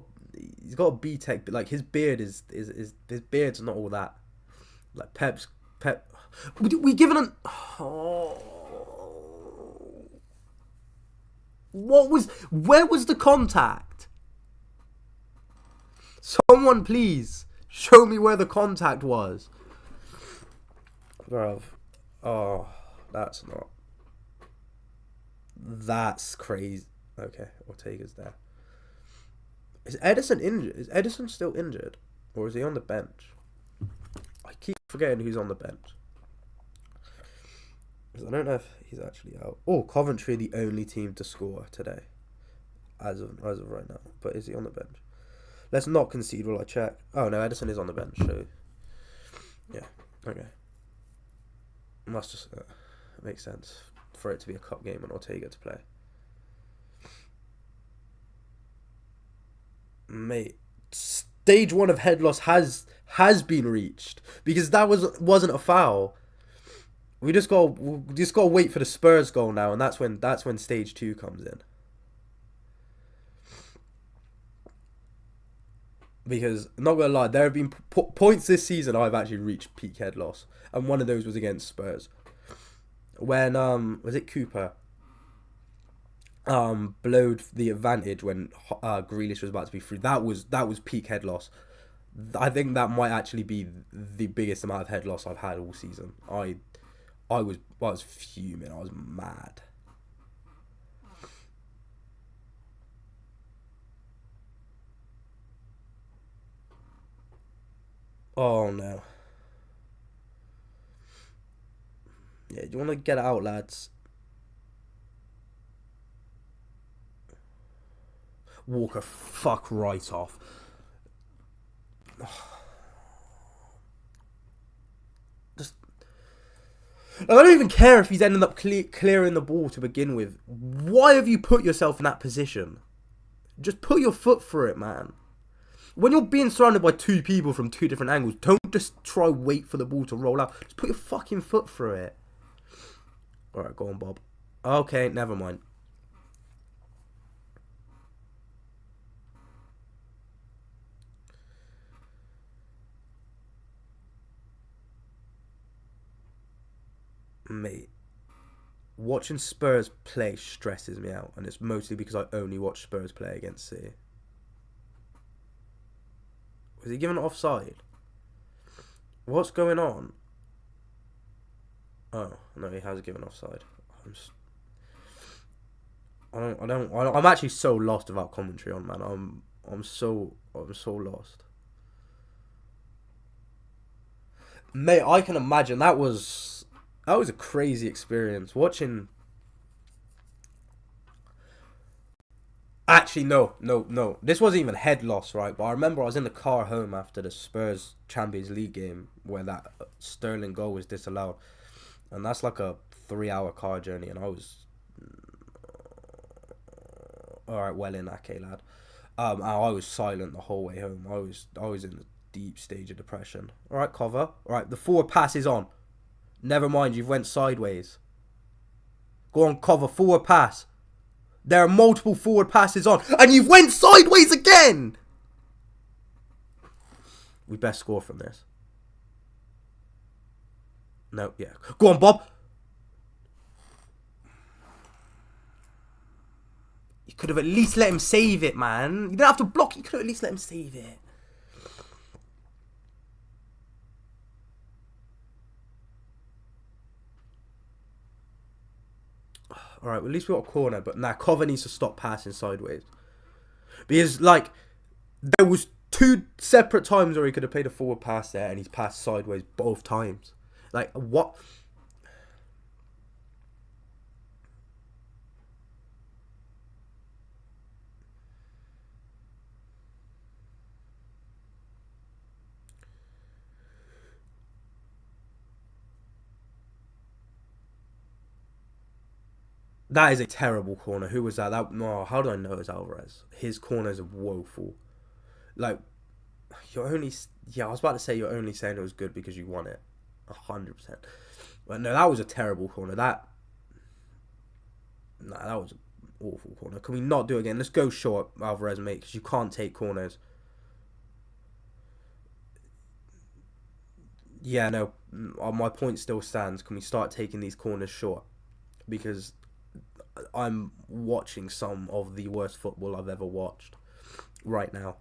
he's got a B-Tech, but like his beard is his beard's not all that. Like Pep. We given him. Oh, where was the contact? Someone please show me where the contact was. Bruv. Oh, that's crazy. Okay, Ortega's there. Is Edison injured? Is Edison still injured? Or is he on the bench? I keep forgetting who's on the bench. I don't know if he's actually out. Oh, Coventry are the only team to score today. As of right now. But is he on the bench? Let's not concede while I check. Oh no, Edison is on the bench, so yeah. Okay. Must just makes sense for it to be a cup game and Ortega to play. Mate, stage 1 of head loss has been reached because that wasn't a foul. We just got to wait for the Spurs goal now, and that's when stage 2 comes in. Because not gonna lie, there have been points this season I've actually reached peak head loss, and one of those was against Spurs when was it Cooper blowed the advantage when Grealish was about to be free. That was peak head loss. I think that might actually be the biggest amount of head loss I've had all season. I was fuming. I was mad. Oh no. Yeah, do you want to get it out, lads? Walker, fuck right off. Just, I don't even care if he's ended up clearing the ball to begin with. Why have you put yourself in that position? Just put your foot through it, man. When you're being surrounded by 2 people from 2 different angles, don't just try wait for the ball to roll out. Just put your fucking foot through it. Alright, go on, Bob. Okay, never mind. Mate, watching Spurs play stresses me out, and it's mostly because I only watch Spurs play against City. Was he given offside? What's going on? Oh no, he has given offside. I'm actually so lost without commentary on, man. I'm so lost. Mate, I can imagine that was a crazy experience watching. Actually, no. This wasn't even head loss, right? But I remember I was in the car home after the Spurs Champions League game where that Sterling goal was disallowed. And that's like a 3-hour car journey. And I was... Alright, well in, okay, lad. I was silent the whole way home. I was in a deep stage of depression. Alright, cover. Alright, the forward pass is on. Never mind, you've went sideways. Go on, cover, forward pass. There are multiple forward passes on, and you've went sideways again! We best score from this. No, yeah. Go on, Bob! You could have at least let him save it, man. You didn't have to block it, you could have at least let him save it. Alright, well, at least we got a corner, but nah, Cover needs to stop passing sideways. Because, like, there was 2 separate times where he could have played a forward pass there, and he's passed sideways both times. Like, what? That is a terrible corner. Who was that? No, how do I know it's Alvarez? His corners are woeful. Like, you're only... Yeah, I was about to say you're only saying it was good because you won it. 100%. But no, that was a terrible corner. That was an awful corner. Can we not do it again? Let's go short, Alvarez, mate, because you can't take corners. Yeah, no, my point still stands. Can we start taking these corners short? Because I'm watching some of the worst football I've ever watched right now.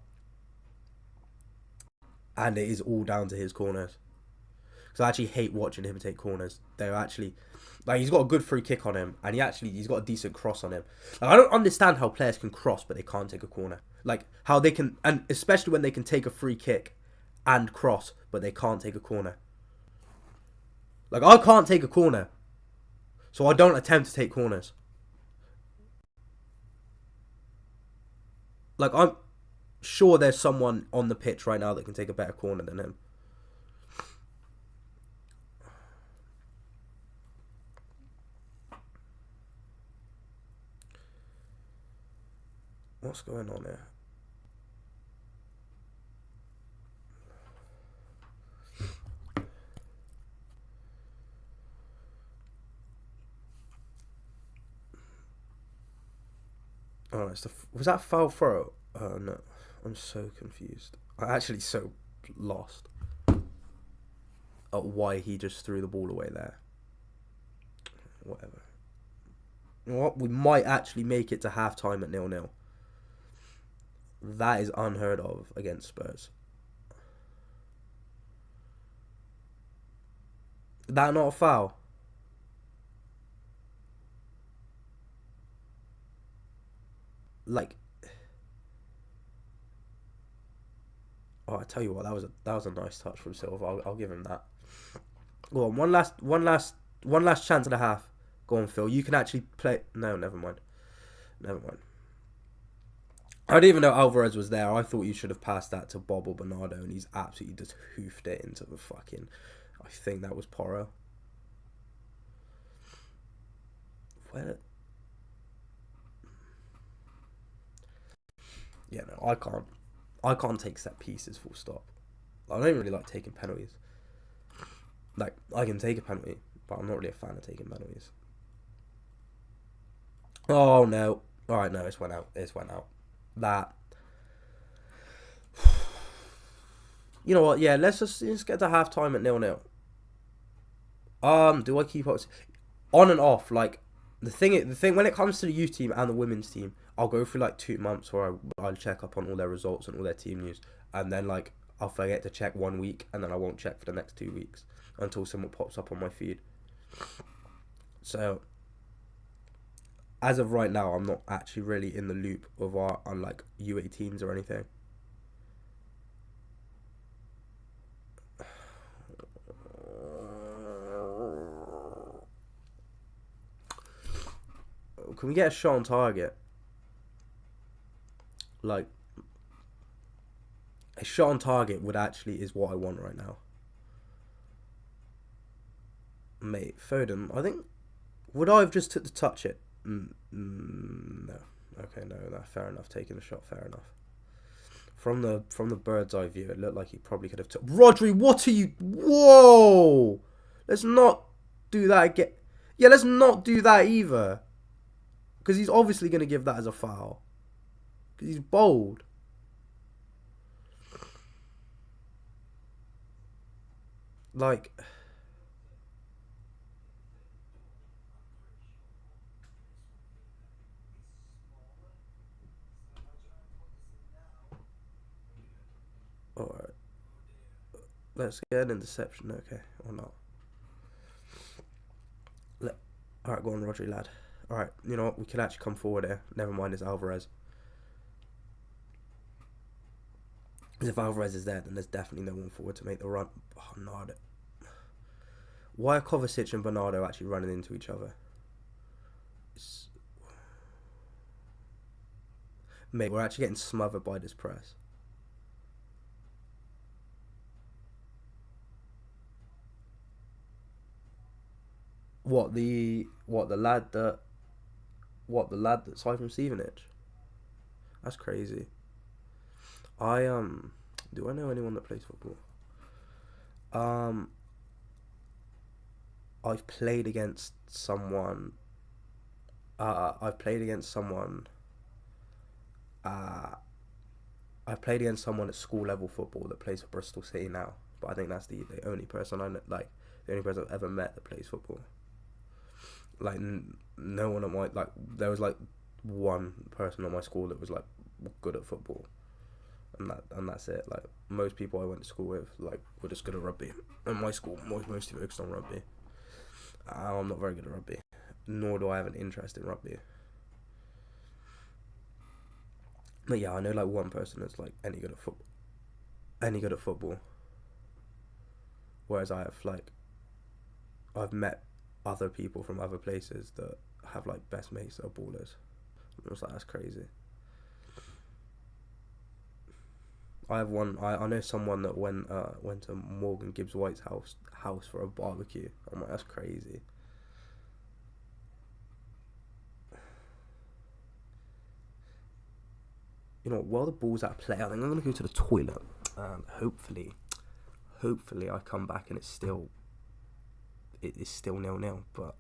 And it is all down to his corners. Because I actually hate watching him take corners. They're actually... Like, he's got a good free kick on him. And he's got a decent cross on him. Like, I don't understand how players can cross, but they can't take a corner. Like, how they can... And especially when they can take a free kick and cross, but they can't take a corner. Like, I can't take a corner. So I don't attempt to take corners. Like, I'm sure there's someone on the pitch right now that can take a better corner than him. What's going on here? Oh, was that foul throw? Oh no, I'm so confused. I'm actually so lost at why he just threw the ball away there. Whatever. You know what? We might actually make it to half-time at 0-0. That is unheard of against Spurs. That not a foul? Like, oh, I tell you what, that was a nice touch from Silva. I'll give him that. Go on, one last chance and a half. Go on, Phil. You can actually play. No, never mind. Never mind. I didn't even know Alvarez was there. I thought you should have passed that to Bob or Bernardo, and he's absolutely just hoofed it into the fucking... I think that was Porro. Where... Yeah, no, I can't take set pieces full stop. I don't really like taking penalties. Like, I can take a penalty, but I'm not really a fan of taking penalties. Oh, no. Alright, no, it's went out. It's went out. That. You know what? Yeah, let's get to half time at 0-0. Do I keep up on and off? Like, the thing when it comes to the youth team and the women's team, I'll go through like 2 months where I'll check up on all their results and all their team news, and then like I'll forget to check 1 week, and then I won't check for the next 2 weeks until someone pops up on my feed. So, as of right now, I'm not actually really in the loop of our like U18s or anything. Can we get a shot on target? Like, a shot on target is what I want right now. Mate, Foden, I think... Would I have just took to touch it? No. Okay, no, fair enough. Taking the shot, fair enough. From the bird's eye view, it looked like he probably could have took... Rodri, what are you... Whoa! Let's not do that again. Yeah, let's not do that either. Because he's obviously going to give that as a foul. Because he's bold. Like... Alright. Let's get an interception, okay, or not. Alright, go on, Rodri, lad. Alright, you know what, we could actually come forward here. Never mind, it's Alvarez. Because if Alvarez is there, then there's definitely no one forward to make the run. Oh, no. Why are Kovacic and Bernardo actually running into each other? Mate, we're actually getting smothered by this press. What the lad that's aside from Stevenage? That's crazy. Do I know anyone that plays football? I've played against someone. I've played against someone at school level football that plays for Bristol City now. but I think that's the only person I know, like the only person I've ever met that plays football. Like no one at my like there was like one person on my school that was like good at football, and that's it. Like most people I went to school with like were just good at rugby. And my school was mostly focused on rugby. I'm not very good at rugby, nor do I have an interest in rugby. But yeah, I know like one person that's like any good at football. Whereas I've met other people from other places that have like best mates that are ballers. I was like, that's crazy. I know someone that went to Morgan Gibbs White's house for a barbecue. I'm like, that's crazy. You know, while the ball's at play, I think I'm gonna go to the toilet, and hopefully I come back and it's still 0-0. But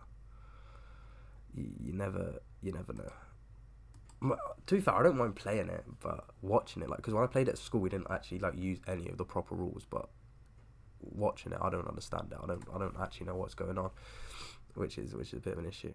you never know. To be fair, I don't mind playing it, but watching it, like, because when I played it at school, we didn't actually like use any of the proper rules. But watching it, I don't understand it. I don't actually know what's going on, which is a bit of an issue.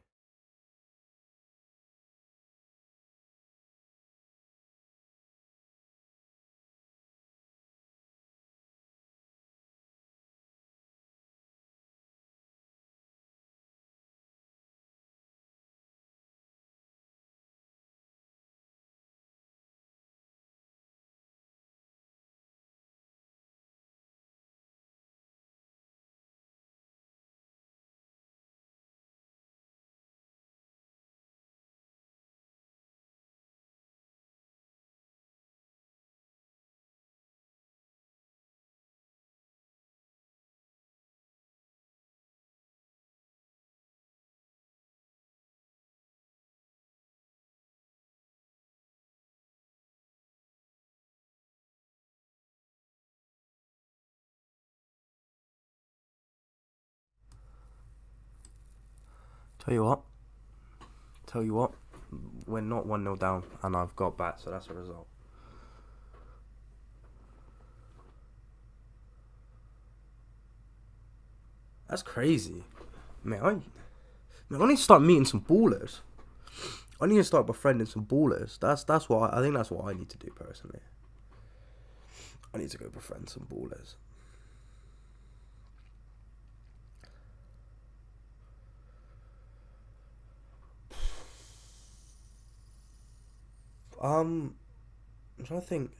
Tell you what, we're not 1-0 down, and I've got back, so that's a result. That's crazy, man. I need to start meeting some ballers. I need to start befriending some ballers. That's what I think. That's what I need to do personally. I need to go befriend some ballers. I'm trying to think,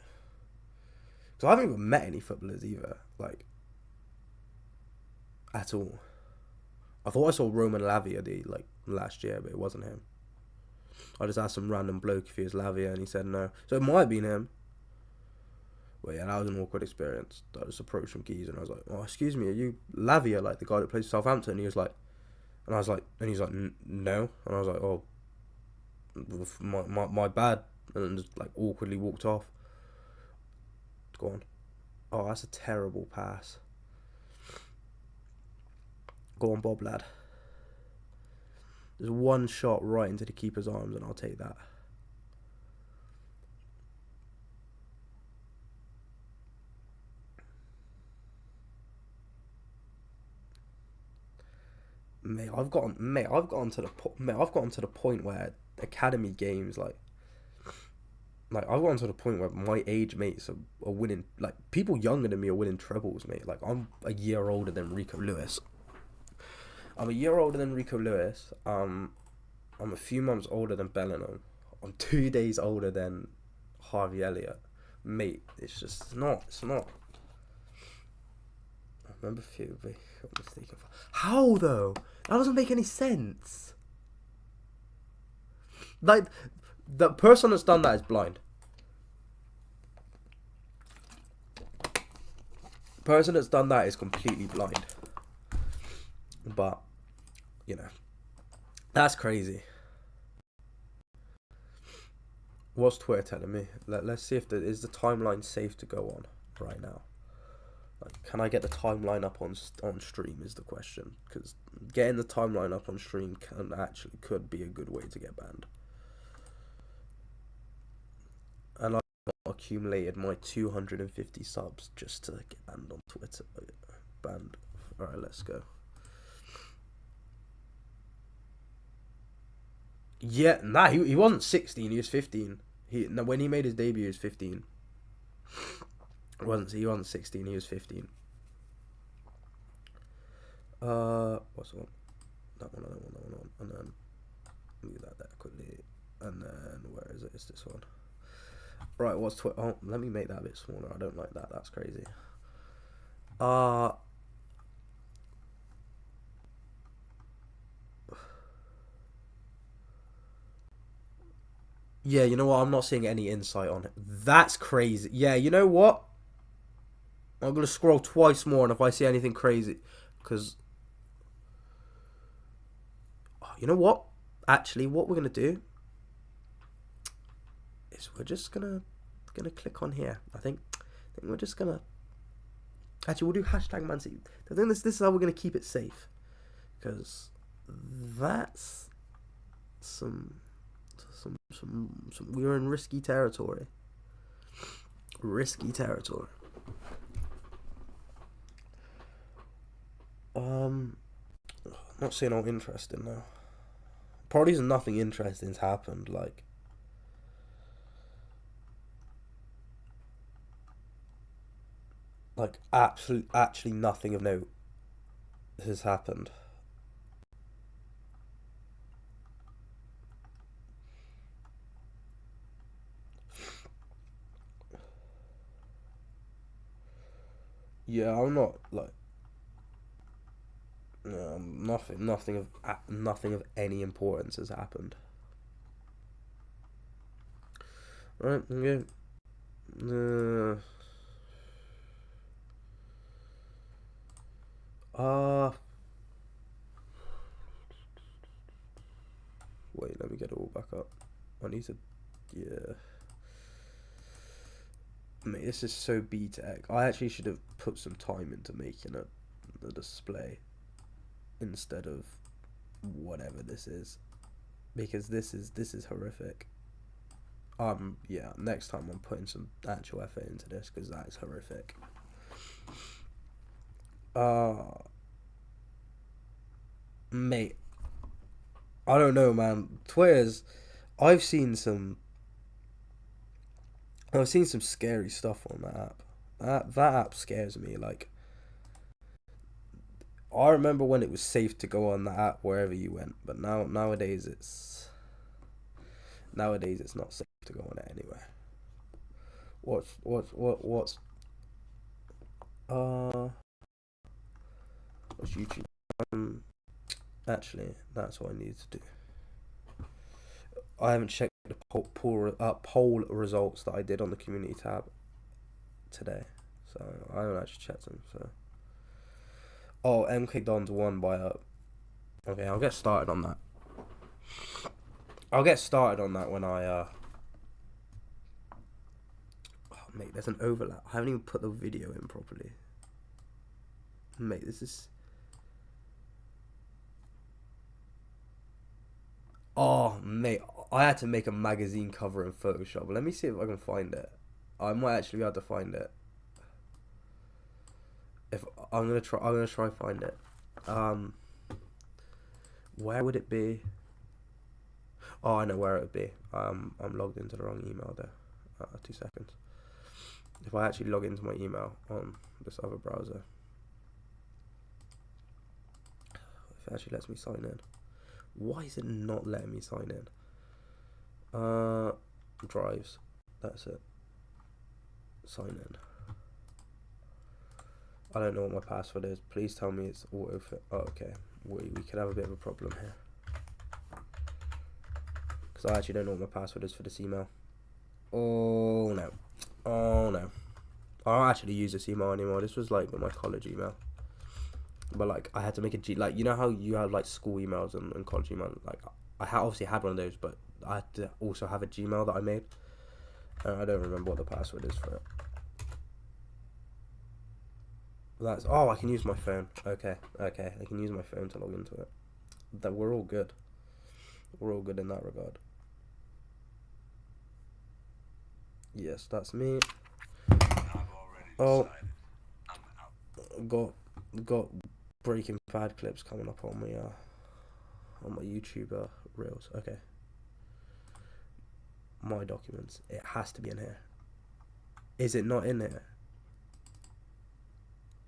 because I haven't even met any footballers either, like, at all. I thought I saw Roman Lavia last year, but it wasn't him. I just asked some random bloke if he was Lavia, and he said no. So it might have been him. But yeah, that was an awkward experience. I just approached some geezer, and I was like, "Oh, excuse me, are you Lavia, like the guy that plays for Southampton?" And he was like, and I was like, and he's like, "No," and I was like, "Oh, my bad," and then just like awkwardly walked off. Go on. Oh, that's a terrible pass. Go on, Bob, lad. There's one shot right into the keeper's arms, and I'll take that. I've gotten to the point where academy games like I've gotten to the point where my age mates are winning, like people younger than me are winning trebles, mate. Like I'm a year older than Rico Lewis. I'm a few months older than Bellingham. I'm 2 days older than Harvey Elliott. Mate, it's not. I remember few mistaken. How though? That doesn't make any sense. Like, the person that's done that is blind. The person that's done that is completely blind. But, you know, that's crazy. What's Twitter telling me? Let's see if is the timeline safe to go on right now. Like, can I get the timeline up on stream is the question, because getting the timeline up on stream could be a good way to get banned. And I've got a accumulated my 250 subs just to get banned on Twitter. Banned. Alright, let's go. Yeah, nah, he wasn't 16, he was 15. When he made his debut, he was 15. He wasn't 16, he was 15. What's the one? That one. And then move that there quickly. And then where is it? It's this one. Right, what's Twitter? Oh, let me make that a bit smaller. I don't like that. That's crazy. Yeah, you know what? I'm not seeing any insight on it. That's crazy. Yeah, you know what? I'm gonna scroll twice more, and if I see anything crazy, because you know what? Actually, what we're gonna do is we're just gonna click on here. I think we're just gonna we'll do hashtag Man City. I think this is how we're gonna keep it safe, because that's some we're in risky territory. Not seeing all interesting now. Probably nothing interesting's happened. Like actually nothing of note has happened. Yeah, I'm not like nothing of any importance has happened. Right, okay. Wait, let me get it all back up. I need to, yeah. Mate, this is so B-Tech. I actually should have put some time into making the display instead of whatever this is, because this is horrific. Yeah, next time I'm putting some actual effort into this, because that is horrific. Mate, I don't know, man. I've seen some scary stuff on that app. That app scares me. Like, I remember when it was safe to go on that app wherever you went, but nowadays it's not safe to go on it anywhere. What's YouTube? Actually, that's what I need to do. I haven't checked the poll results that I did on the community tab today, so I haven't actually checked them. So, MK Don's won by a. Okay, I'll get started on that. When I Oh, mate, there's an overlap. I haven't even put the video in properly. Mate, this is. Oh, mate, I had to make a magazine cover in Photoshop. Let me see if I can find it. I might actually be able to find it. If I'm gonna try find it. Where would it be? Oh, I know where it would be. I'm logged into the wrong email there. 2 seconds. If I actually log into my email on this other browser, if it actually lets me sign in. Why is it not letting me sign in? Drives. That's it. Sign in. I don't know what my password is. Please tell me it's autofill. Oh, okay. We could have a bit of a problem here. Because I actually don't know what my password is for this email. Oh no. I don't actually use this email anymore. This was like my college email. But like I had to make a like, you know how you have like school emails and college emails. Like obviously had one of those, but I had to also have a Gmail that I made. And I don't remember what the password is for it. I can use my phone. Okay, I can use my phone to log into it. That we're all good. We're all good in that regard. Yes, that's me. Oh, got Breaking Bad clips coming up on my YouTube reels. Okay, my documents. It has to be in here. Is it not in here?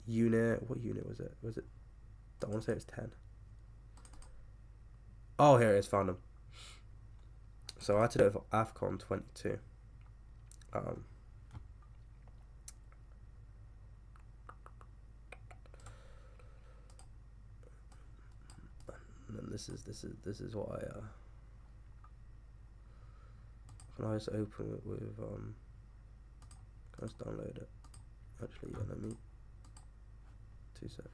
Unit. What unit was it? Was it? I want to say it was 10. Oh, here it is. Found them. So I had to do it for AFCON 22. And this is what I can I just open it with can I just download it? Actually, yeah, let me 2 seconds.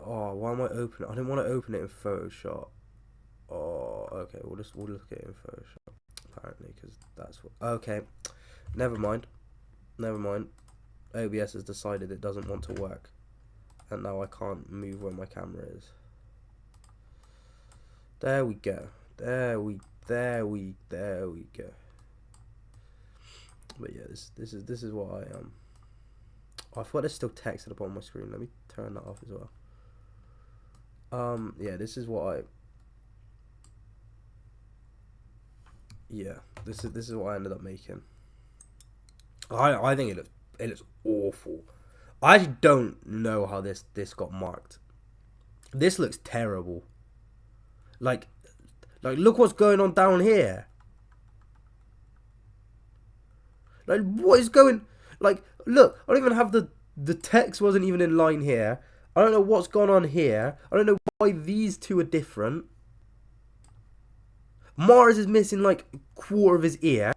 Oh, why am I opening it? I didn't want to open it in Photoshop. Oh, okay, we'll look at it in Photoshop apparently, because that's what. Okay, never mind. OBS has decided it doesn't want to work, and now I can't move where my camera is. There we go. There we go. But yeah, this is what I Oh, I thought there's still text at the bottom of my screen. Let me turn that off as well. Yeah, this is what I. Yeah, this is what I ended up making. I think it looks awful. I actually don't know how this got marked. This looks terrible. Like look what's going on down here. Like, what is going? Like, look, I don't even have the text wasn't even in line here. I don't know what's gone on here. I don't know why these two are different. Mars is missing like a quarter of his ear.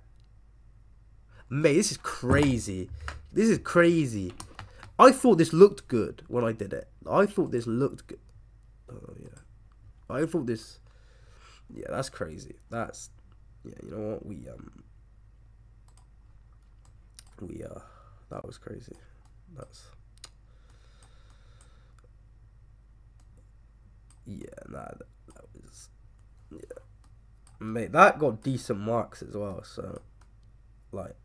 Mate, this is crazy. This is crazy. I thought this looked good when I did it. I thought this looked good. Oh yeah. I thought this. Yeah, that's crazy. That's. Yeah, you know what? That was crazy. That's. Yeah, nah, that was. Yeah. Mate, that got decent marks as well, so. Like.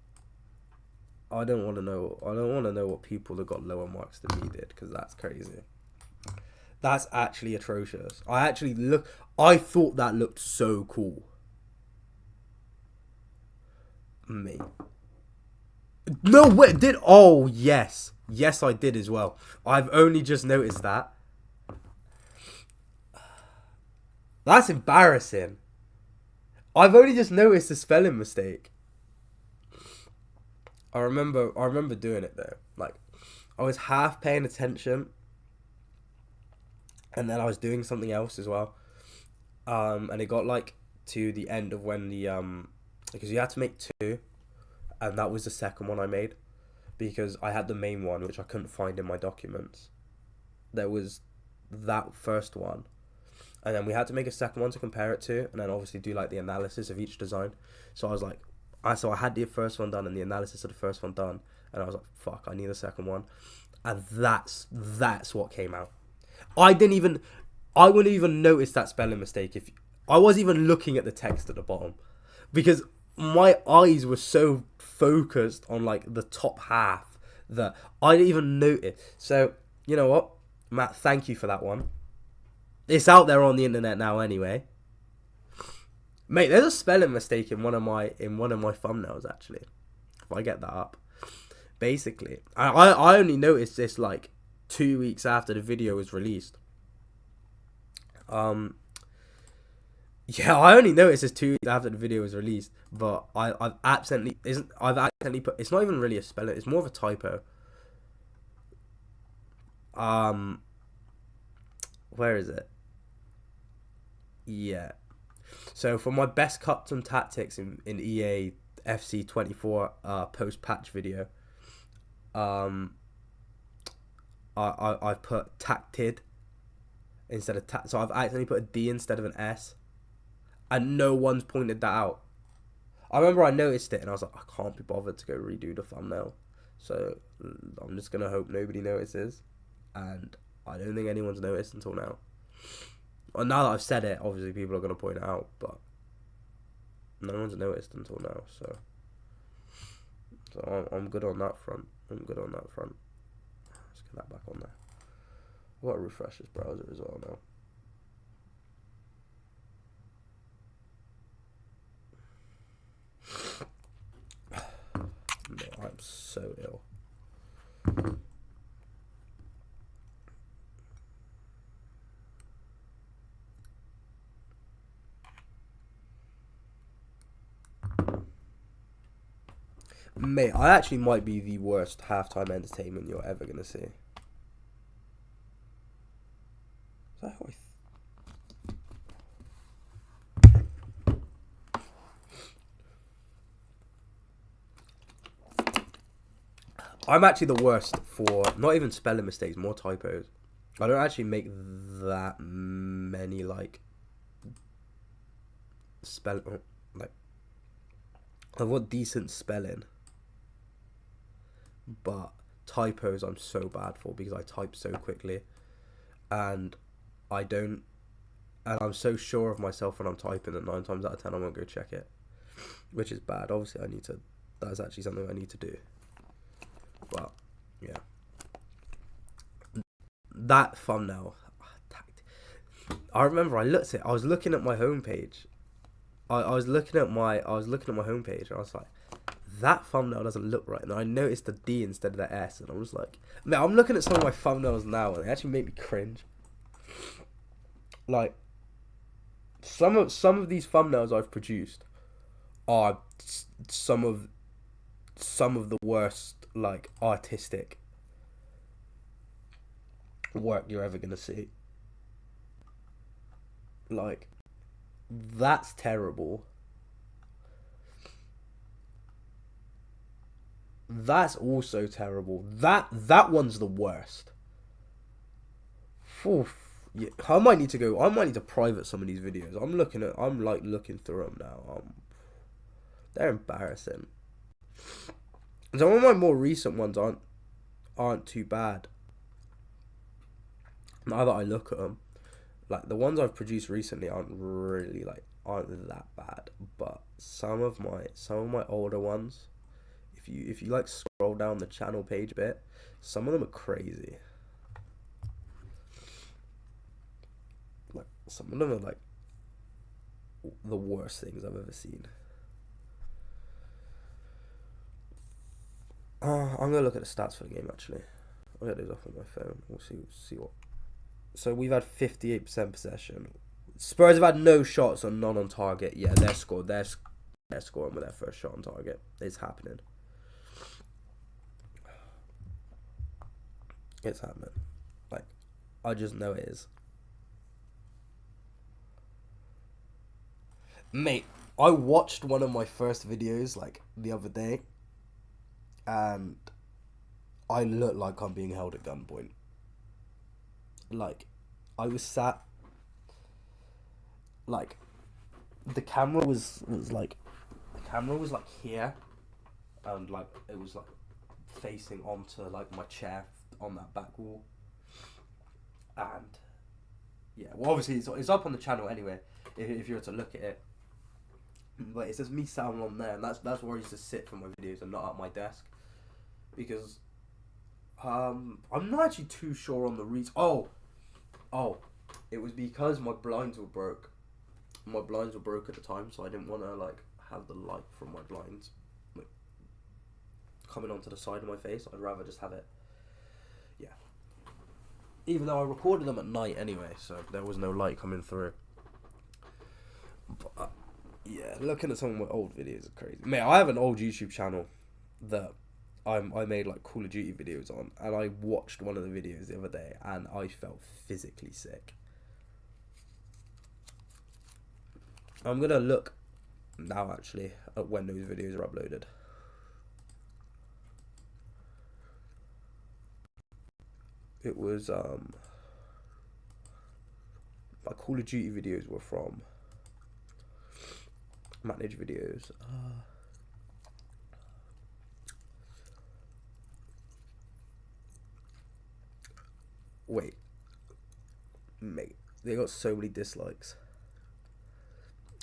I don't want to know what people that got lower marks than me did, because that's crazy. That's actually atrocious. I thought that looked so cool. Me. No way, did. Oh, yes. Yes, I did as well. I've only just noticed that. That's embarrassing. I've only just noticed the spelling mistake. I remember doing it though. Like, I was half paying attention, and then I was doing something else as well. And it got like to the end of when the because you had to make 2, and that was the second one I made, because I had the main one which I couldn't find in my documents. There was that first one, and then we had to make a second one to compare it to, and then obviously do like the analysis of each design. So I was like, I had the first one done and the analysis of the first one done, and I was like, fuck, I need a second one, and that's what came out. I wouldn't even notice that spelling mistake if I was even looking at the text at the bottom, because my eyes were so focused on like the top half that I didn't even notice. So you know what, Matt, thank you for that one. It's out there on the internet now anyway. Mate, there's a spelling mistake in one of my thumbnails actually. If I get that up. Basically, I only noticed this like 2 weeks after the video was released. Yeah, I only noticed this 2 weeks after the video was released, but I've accidentally put. It's not even really a spelling. It's more of a typo. Where is it? Yeah. So for my best cuts and tactics in EA FC 24 post patch video, I put tacted instead of so I've accidentally put a D instead of an S, and no one's pointed that out. I remember I noticed it and I was like, I can't be bothered to go redo the thumbnail, so I'm just gonna hope nobody notices, and I don't think anyone's noticed until now. Well, now that I've said it, obviously people are gonna point it out, but No one's noticed until now, so I'm good on that front. Let's get that back on there. I've got to refresh this browser as well now. No, I'm so ill. Mate, I actually might be the worst halftime entertainment you're ever gonna see. Is that how I'm actually the worst for not even spelling mistakes, more typos. I don't actually make that many like like I've got decent spelling, but typos I'm so bad for because I type so quickly, and I'm so sure of myself when I'm typing that 9 times out of 10 I won't go check it, which is bad. Obviously that's actually something I need to do. But yeah, that thumbnail. I remember I looked at it. I was looking at my homepage. I was looking at my homepage, and I was like, that thumbnail doesn't look right. And I noticed the D instead of the S, and I was like, man, I'm looking at some of my thumbnails now, and they actually make me cringe. Like some of these thumbnails I've produced are some of the worst like artistic work you're ever gonna see. Like, that's terrible. That's also terrible. That one's the worst. Oof. Yeah, I might need to private some of these videos. I'm looking through them now. They're embarrassing. Some of my more recent ones aren't too bad. Now that I look at them, like the ones I've produced recently aren't that bad. But some of my older ones, if you like scroll down the channel page a bit, some of them are crazy. Like some of them are like the worst things I've ever seen. I'm gonna look at the stats for the game actually. I'll get those off on my phone. We'll see what. So we've had 58% possession. Spurs have had no shots and none on target. Yeah, they're scoring with their first shot on target. It's happening. It's happening. Like, I just know it is. Mate, I watched one of my first videos like the other day, and I look like I'm being held at gunpoint. Like, I was sat, like, the camera was like here, and like it was like facing onto like my chair on that back wall, and yeah, well obviously it's up on the channel anyway if you were to look at it, but it's just me sat on there, and that's where I used to sit for my videos and not at my desk, because I'm not actually too sure on the reason. Oh, it was because my blinds were broke. My blinds were broke at the time, so I didn't want to like have the light from my blinds like coming onto the side of my face. I'd rather just have it, yeah. Even though I recorded them at night anyway, so there was no light coming through. But yeah, looking at some of my old videos is crazy. Mate, I have an old YouTube channel that I made like Call of Duty videos on, and I watched one of the videos the other day, and I felt physically sick. I'm gonna look now actually at when those videos are uploaded. It was my Call of Duty videos were from manage videos. Wait, mate, they got so many dislikes.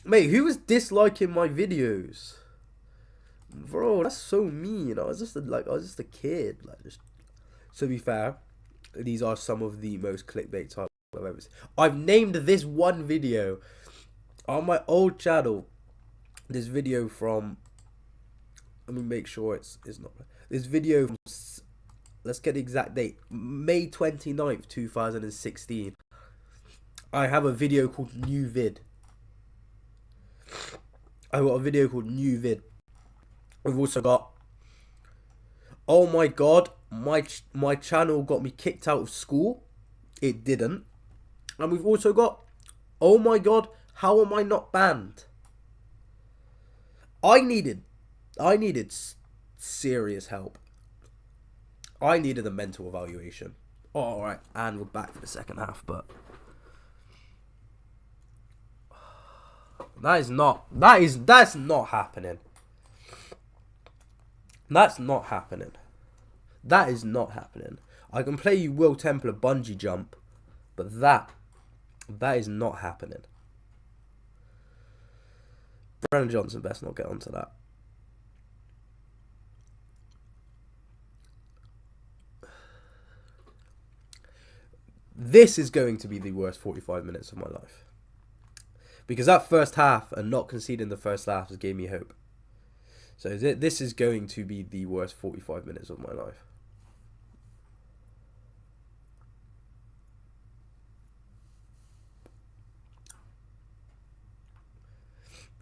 Mate, who was disliking my videos? Bro, that's so mean. I was just a kid. Like, just to be fair, these are some of the most clickbait type I've ever seen. I've named this one video on my old channel. This video from, let me make sure it's not this video from, let's get the exact date, May 29th 2016. I have a video called New Vid. I've got a video called New Vid. We've also got, oh my god, my channel got me kicked out of school. It didn't. And we've also got, oh my god, how am I not banned? I needed serious help. I needed a mental evaluation. Oh, alright, and we're back for the second half, but that's not happening. That's not happening. That is not happening. I can play you Will Templar bungee jump, but that is not happening. Brennan Johnson best not get onto that. This is going to be the worst 45 minutes of my life. Because that first half and not conceding the first half has gave me hope. So this is going to be the worst 45 minutes of my life.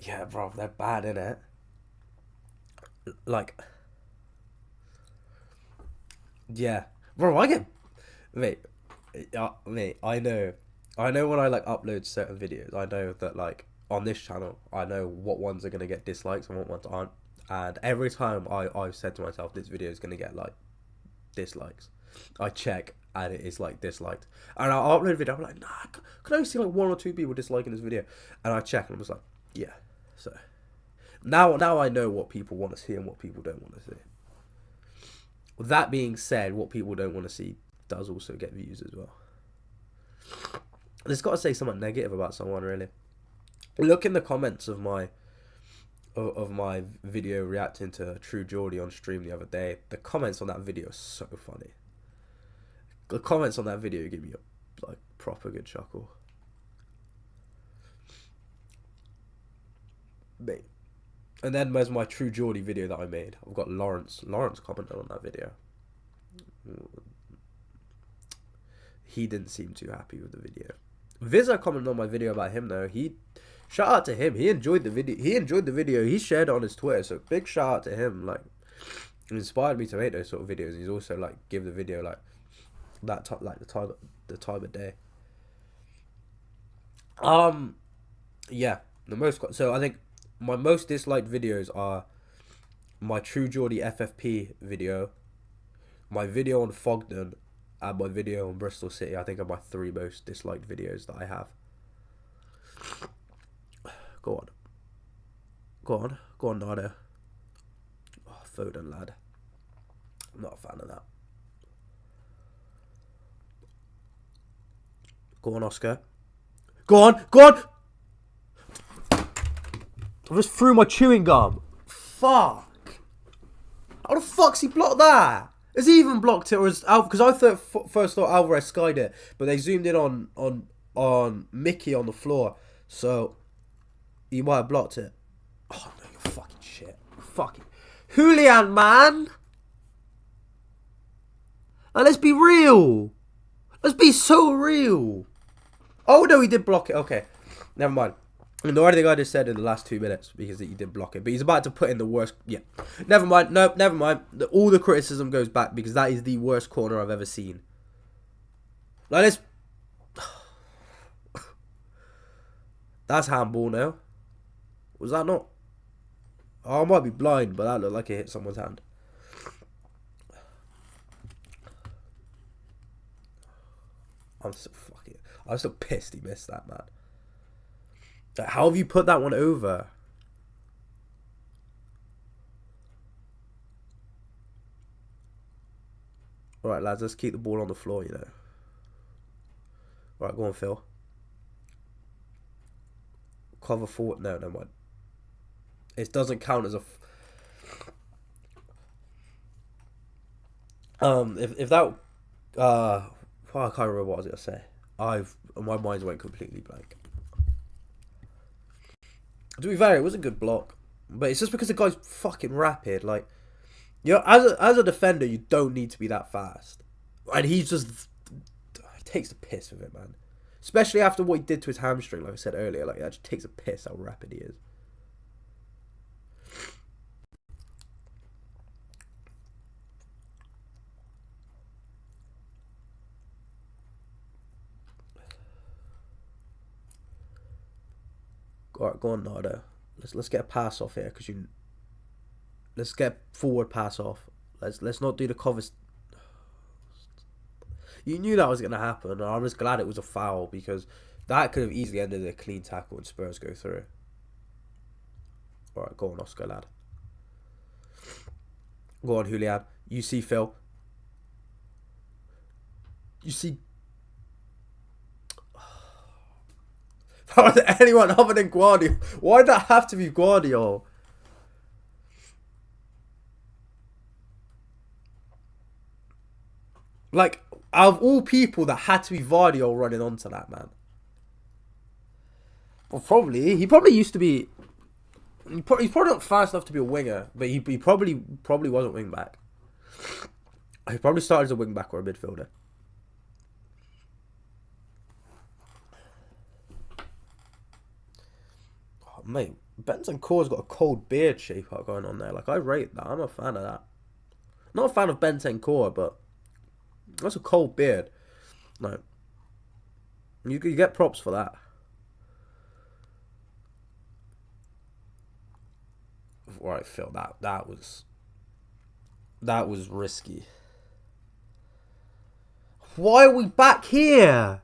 Yeah, bro, they're bad, innit? Like, yeah, bro, mate, I know when I like upload certain videos, I know that like on this channel, I know what ones are gonna get dislikes and what ones aren't. And every time I've said to myself, this video is gonna get like dislikes, I check and it is like disliked. And I'll upload a video, I'm like, nah, can I see like 1 or 2 people disliking this video? And I check and I'm just like, yeah. So now I know what people want to see and what people don't want to see. That being said, what people don't want to see does also get views as well. There's got to say something negative about someone, really. Look in the comments of my video reacting to True Geordie on stream the other day. The comments on that video are so funny. The comments on that video give me a like proper good chuckle. Mate. And then there's my True Geordie video that I made. I've got Lawrence commented on that video. He didn't seem too happy with the video. Vizza commented on my video about him though. Shout out to him. He enjoyed the video. He shared it on his Twitter. So big shout out to him. Like, it inspired me to make those sort of videos. He's also like give the video like that time, like the time of day. Yeah. So I think my most disliked videos are my True Geordie FFP video, my video on Fogden, and my video on Bristol City. I think are my 3 most disliked videos that I have. Go on, Nardo. Oh, Foden, lad. I'm not a fan of that. Go on, Oscar. Go on! I just threw my chewing gum. Fuck. How the fuck's he blocked that? Has he even blocked it, or is because I first thought Alvarez skied it, but they zoomed in on Mickey on the floor, so he might have blocked it. Oh no, you're fucking shit. Fucking Julian, man. Now let's be real. Let's be so real. Oh no, he did block it. Okay, never mind. And the only thing I just said in the last 2 minutes because he did block it, but he's about to put in the worst. Yeah, never mind. No, never mind. All the criticism goes back because that is the worst corner I've ever seen. Like this. That's handball now. Was that not? Oh, I might be blind, but that looked like it hit someone's hand. I'm so pissed he missed that, man. Like, how have you put that one over? Alright, lads, let's keep the ball on the floor, you know. Alright, go on, Phil. cover forward. No, never mind. It doesn't count as a. If that, well, I can't remember what I was gonna say. My mind went completely blank. To be fair, it was a good block, but it's just because the guy's fucking rapid. Like, you know, as a defender, you don't need to be that fast, and he's just he takes the piss with it, man. Especially after what he did to his hamstring, like I said earlier. Like, that just takes a piss how rapid he is. Alright, go on, Nardo. Let's get a pass off here, because let's get forward pass off. Let's not do the covers. You knew that was gonna happen, and I'm just glad it was a foul, because that could have easily ended a clean tackle and Spurs go through. Alright, go on, Oscar, lad. Go on, Julian. You see Phil. You see. How is anyone other than Guardiola? Why'd that have to be Guardiola? Like, out of all people, that had to be Vardio running onto that, man. Well, he probably used to be. He's probably not fast enough to be a winger, but he probably wasn't wing back. He probably started as a wing back or a midfielder. Oh, mate, Bentancur's got a cold beard shape up going on there. Like, I rate that. I'm a fan of that. Not a fan of Bentancur, but that's a cold beard. No, you get props for that. Right, Phil, that was risky. Why are we back here?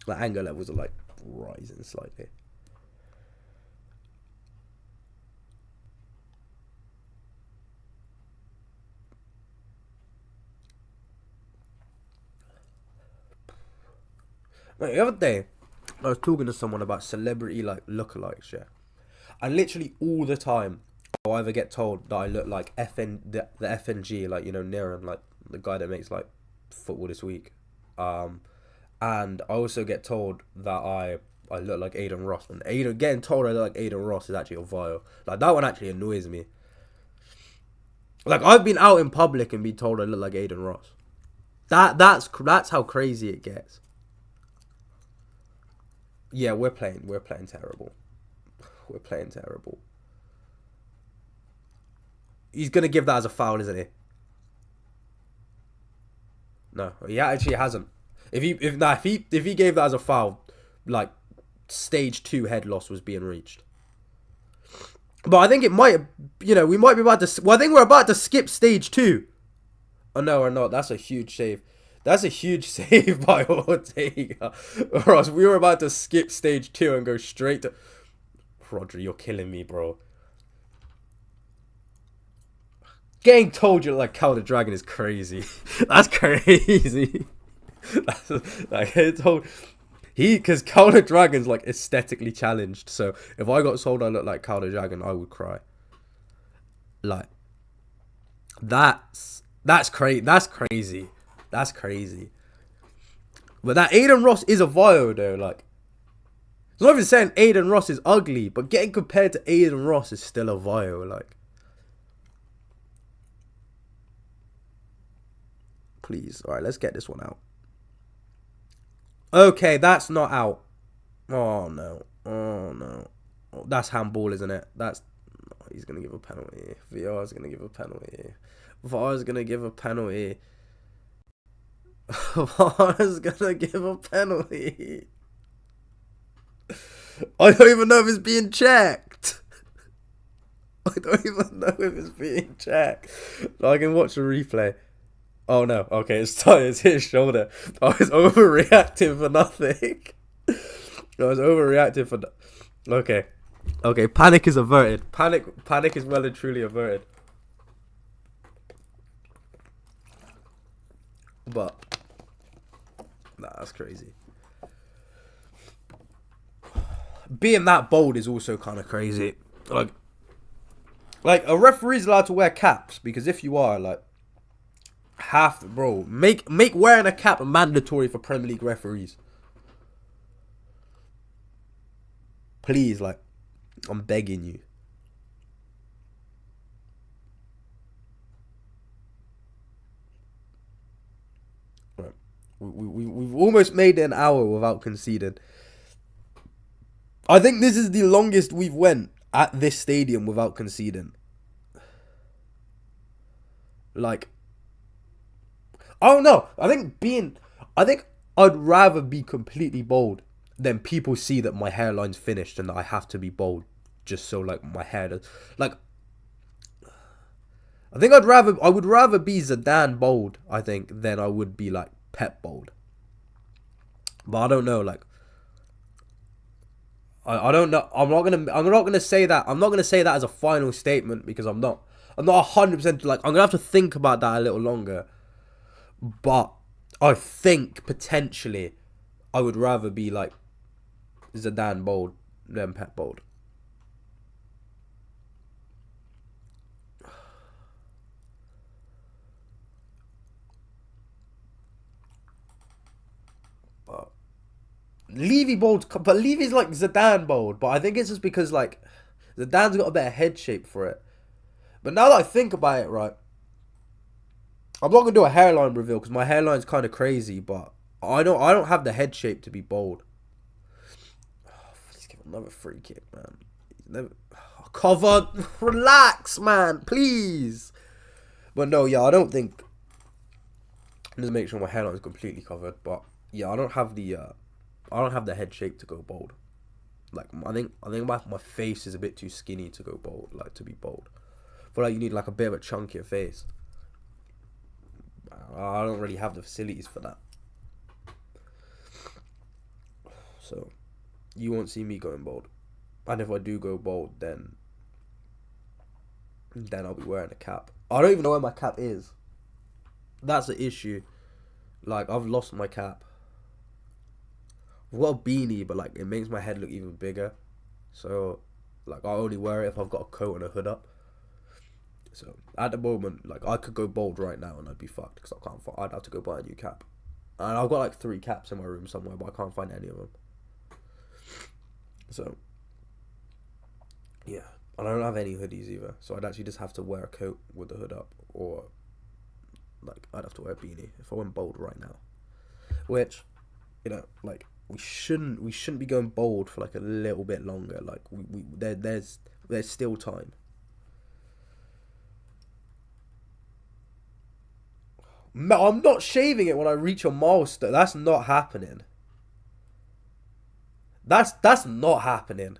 The anger levels are like rising slightly. Like, the other day, I was talking to someone about celebrity like lookalikes, yeah. And literally all the time, I'll either get told that I look like the FNG, like, you know, Niran, like the guy that makes like Football This Week. And I also get told that I look like Aiden Ross. And getting told I look like Aiden Ross is actually a vile. Like, that one actually annoys me. Like, I've been out in public and been told I look like Aiden Ross. That's how crazy it gets. Yeah, we're playing terrible. We're playing terrible. He's gonna give that as a foul, isn't he? No, he actually hasn't. If he gave that as a foul, like, stage 2 head loss was being reached. But I think it might, you know, we might be about to. Well, I think we're about to skip stage 2. Oh no, we're not. That's a huge save. That's a huge save by Ortega. Or else we were about to skip stage 2 and go straight to. Rodri, you're killing me, bro. Getting told you look like Cal the Dragon is crazy. That's crazy. That's like, because Cal the Dragon's like aesthetically challenged. So if I got told I look like Cal the Dragon, I would cry. Like, that's crazy. That's crazy. That's crazy. But that Aiden Ross is a vile though. Like, I'm not even saying Aiden Ross is ugly, but getting compared to Aiden Ross is still a vile. Like, please. All right, let's get this one out. Okay, that's not out. Oh no. Oh no. Oh, that's handball, isn't it? He's gonna give a penalty. VR's gonna give a penalty. VAR's gonna give a penalty. VAR's gonna give a penalty. I don't even know if it's being checked. I don't even know if it's being checked. I can watch the replay. Oh no, okay, it's his shoulder. I was overreacting for nothing. Okay. Okay, panic is averted. Panic is well and truly averted. But nah, that's crazy. being that bold is also kind of crazy. Like a referee's allowed to wear caps because if you are like make wearing a cap mandatory for Premier League referees. Please, like, I'm begging you. Right. We've almost made it an hour without conceding. I think this is the longest we've went at this stadium without conceding. Like, I don't know. I think I'd rather be completely bold than people see that my hairline's finished and that I have to be bold just so like my hair does. Like, I would rather be Zidane bold, I think, than I would be like Pep bold. But I don't know, like, I don't know. I'm not gonna say that. I'm not gonna say that as a final statement because I'm not 100% like, I'm gonna have to think about that a little longer. But I think potentially I would rather be like Zidane bold than Pep bold. But Levy's like Zidane bold. But I think it's just because like Zidane's got a better head shape for it. But now that I think about it, right, I'm not gonna do a hairline reveal because my hairline's kind of crazy. But I don't have the head shape to be bold. Let's give another free kick, man. Cover, relax, man, please. But no, yeah, I don't think. Just make sure my hairline is completely covered. But yeah, I don't have the head shape to go bold. Like I think my face is a bit too skinny to go bold. Like to be bold, I feel like you need like a bit of a chunkier face. I don't really have the facilities for that. So you won't see me going bold. And if I do go bold, then I'll be wearing a cap. I don't even know where my cap is. That's the issue. Like, I've lost my cap. I've got a beanie, but like, it makes my head look even bigger. So, like, I only wear it if I've got a coat and a hood up. So, at the moment, like, I could go bold right now and I'd be fucked because I'd have to go buy a new cap. And I've got like 3 caps in my room somewhere, but I can't find any of them. So, yeah. And I don't have any hoodies either. So I'd actually just have to wear a coat with the hood up. Or, like, I'd have to wear a beanie if I went bold right now. Which, you know, like, we shouldn't be going bold for like a little bit longer. Like, there's still time. I'm not shaving it when I reach a milestone. That's not happening. That's not happening.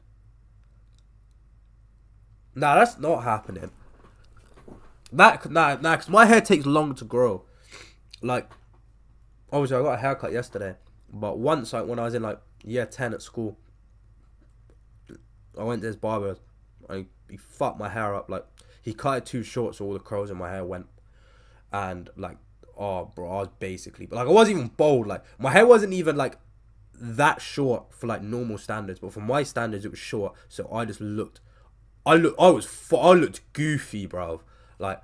Nah, that's not happening. Nah, because my hair takes long to grow. Like, obviously I got a haircut yesterday, but once, like, when I was in like year 10 at school, I went to this barber and he fucked my hair up. Like, he cut it too short, so all the curls in my hair went. And like, oh bro, I was basically, but like, I wasn't even bald. Like, my hair wasn't even like that short for like normal standards, but for my standards it was short. So I just looked, I looked goofy, bro. Like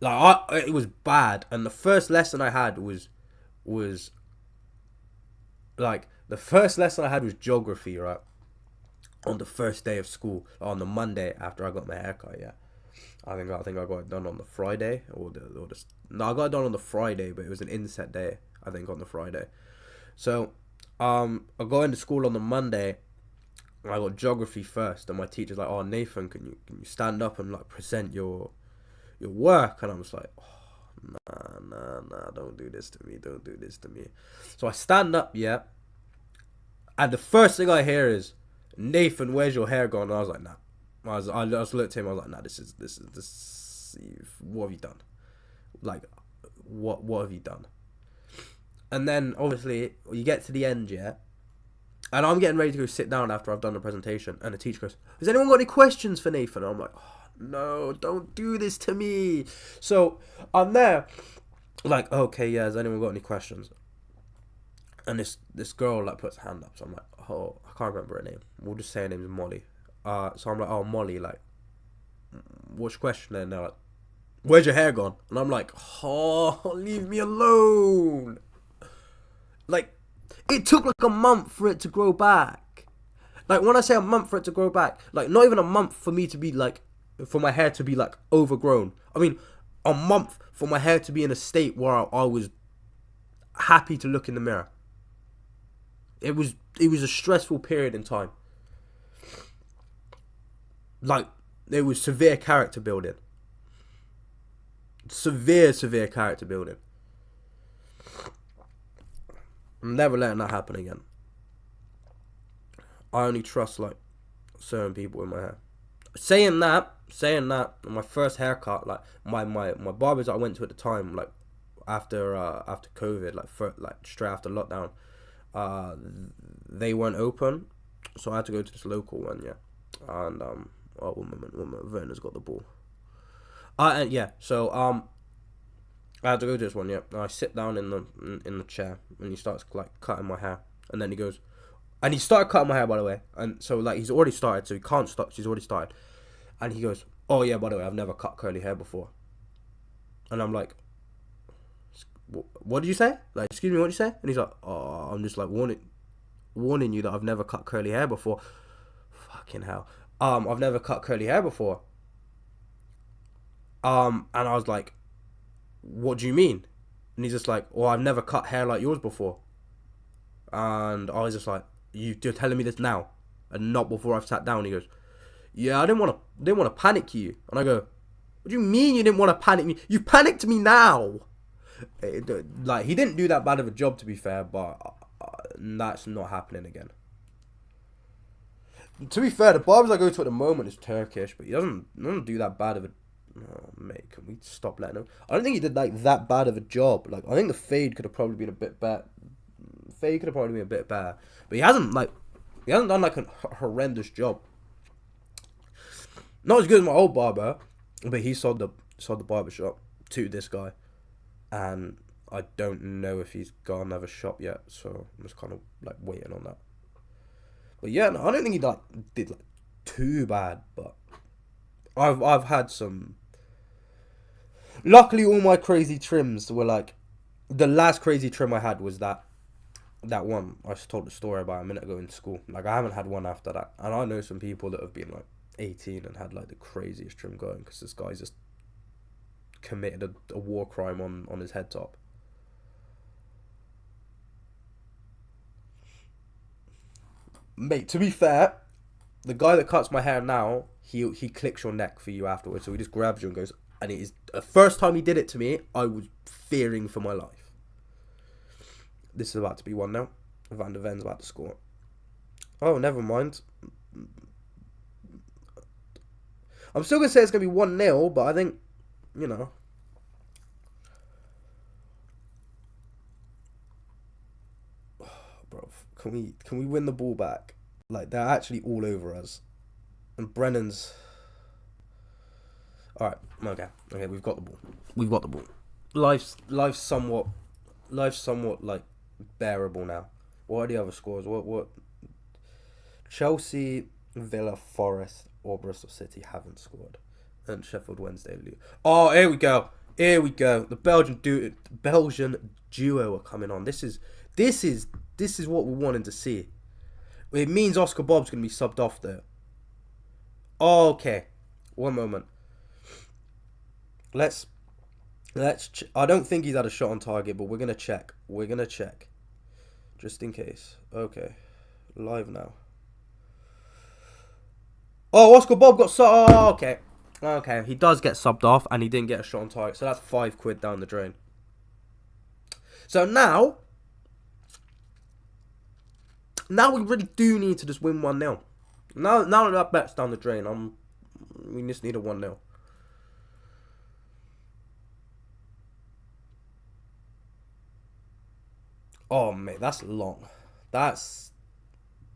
it was bad. And the first lesson I had was like, the first lesson I had was geography, right? On the first day of school, on the Monday after I got my haircut, yeah. I think I got it done on the Friday, no, I got it done on the Friday, but it was an inset day, I think, on the Friday. So, I got into school on the Monday, and I got geography first, and my teacher's like, "Oh, Nathan, can you stand up and like present your work?" And I was like, "Oh, nah, don't do this to me. So I stand up, yeah, and the first thing I hear is, "Nathan, where's your hair gone?" And I was like, "Nah." I just looked at him. I was like, "Nah, this is. What have you done? Like, what have you done?" And then obviously you get to the end, yeah, and I'm getting ready to go sit down after I've done the presentation, and the teacher goes, "Has anyone got any questions for Nathan?" And I'm like, "Oh, no, don't do this to me." So I'm there, like, "Okay, yeah, has anyone got any questions?" And this girl like puts her hand up, so I'm like, oh, I can't remember her name. We'll just say her name's Molly. So I'm like, oh, Molly, like, what's your question? And they're like, where's your hair gone? And I'm like, oh, leave me alone. Like, it took like a month for it to grow back. Like, when I say a month for it to grow back, like, not even a month for me to be like, for my hair to be like overgrown. I mean, a month for my hair to be in a state where I was happy to look in the mirror. It was a stressful period in time. Like, there was severe character building. Severe character building. I'm never letting that happen again. I only trust like certain people in my hair. Saying that, my first haircut, like my barbers I went to at the time, like after COVID, like straight after lockdown, they weren't open, so I had to go to this local one, yeah. And oh, one moment, Verner's got the ball. And yeah, so I had to go to this one, yeah. And I sit down in the chair, and he starts like cutting my hair, and then he goes, and he started cutting my hair, by the way, and so like he's already started, so he can't stop. He's already started, and he goes, oh yeah, by the way, I've never cut curly hair before, and I'm like, what did you say? Like, excuse me, what did you say? And he's like, oh, I'm just like warning you that I've never cut curly hair before. Fucking hell. I've never cut curly hair before. And I was like, what do you mean? And he's just like, well, I've never cut hair like yours before. And I was just like, you're telling me this now and not before I've sat down? He goes, yeah, I didn't want to panic you. And I go, what do you mean you didn't want to panic me? You panicked me now. Like, he didn't do that bad of a job, to be fair, but that's not happening again. To be fair, the barbers I go to at the moment is Turkish, but he doesn't do that bad of a... Oh, mate, can we stop letting him... I don't think he did, like, that bad of a job. Like, I think the fade could have probably been a bit better. But he hasn't done, like, a horrendous job. Not as good as my old barber, but he sold the barbershop to this guy. And I don't know if he's got another shop yet, so I'm just kind of, like, waiting on that. But yeah, no, I don't think he did too bad, but I've had some. Luckily, all my crazy trims were like, the last crazy trim I had was that one I just told the story about a minute ago in school. Like, I haven't had one after that, and I know some people that have been like 18 and had like the craziest trim going because this guy's just committed a war crime on his head top. Mate, to be fair, the guy that cuts my hair now, he clicks your neck for you afterwards. So he just grabs you and goes, and it is the first time he did it to me, I was fearing for my life. This is about to be 1-0. Van der Ven's about to score. Oh, never mind. I'm still going to say it's going to be 1-0, but I think, you know. Bro, can we win the ball back? Like, they're actually all over us. And Brennan's... Alright, okay, we've got the ball. Life's somewhat, like, bearable now. What are the other scores? What? Chelsea, Villa, Forest, or Bristol City haven't scored. And Sheffield Wednesday. Oh, here we go. The Belgian duo are coming on. This is what we wanted to see. It means Oscar Bob's going to be subbed off there. Oh, okay. One moment. Let's I don't think he's had a shot on target, but we're going to check. Just in case. Okay. Live now. Oh, Oscar Bob got subbed. Oh, okay. Okay, he does get subbed off, and he didn't get a shot on target. So that's £5 down the drain. So now we really do need to just win 1-0. Now that bet's down the drain, we just need a 1-0. Oh mate, that's long. That's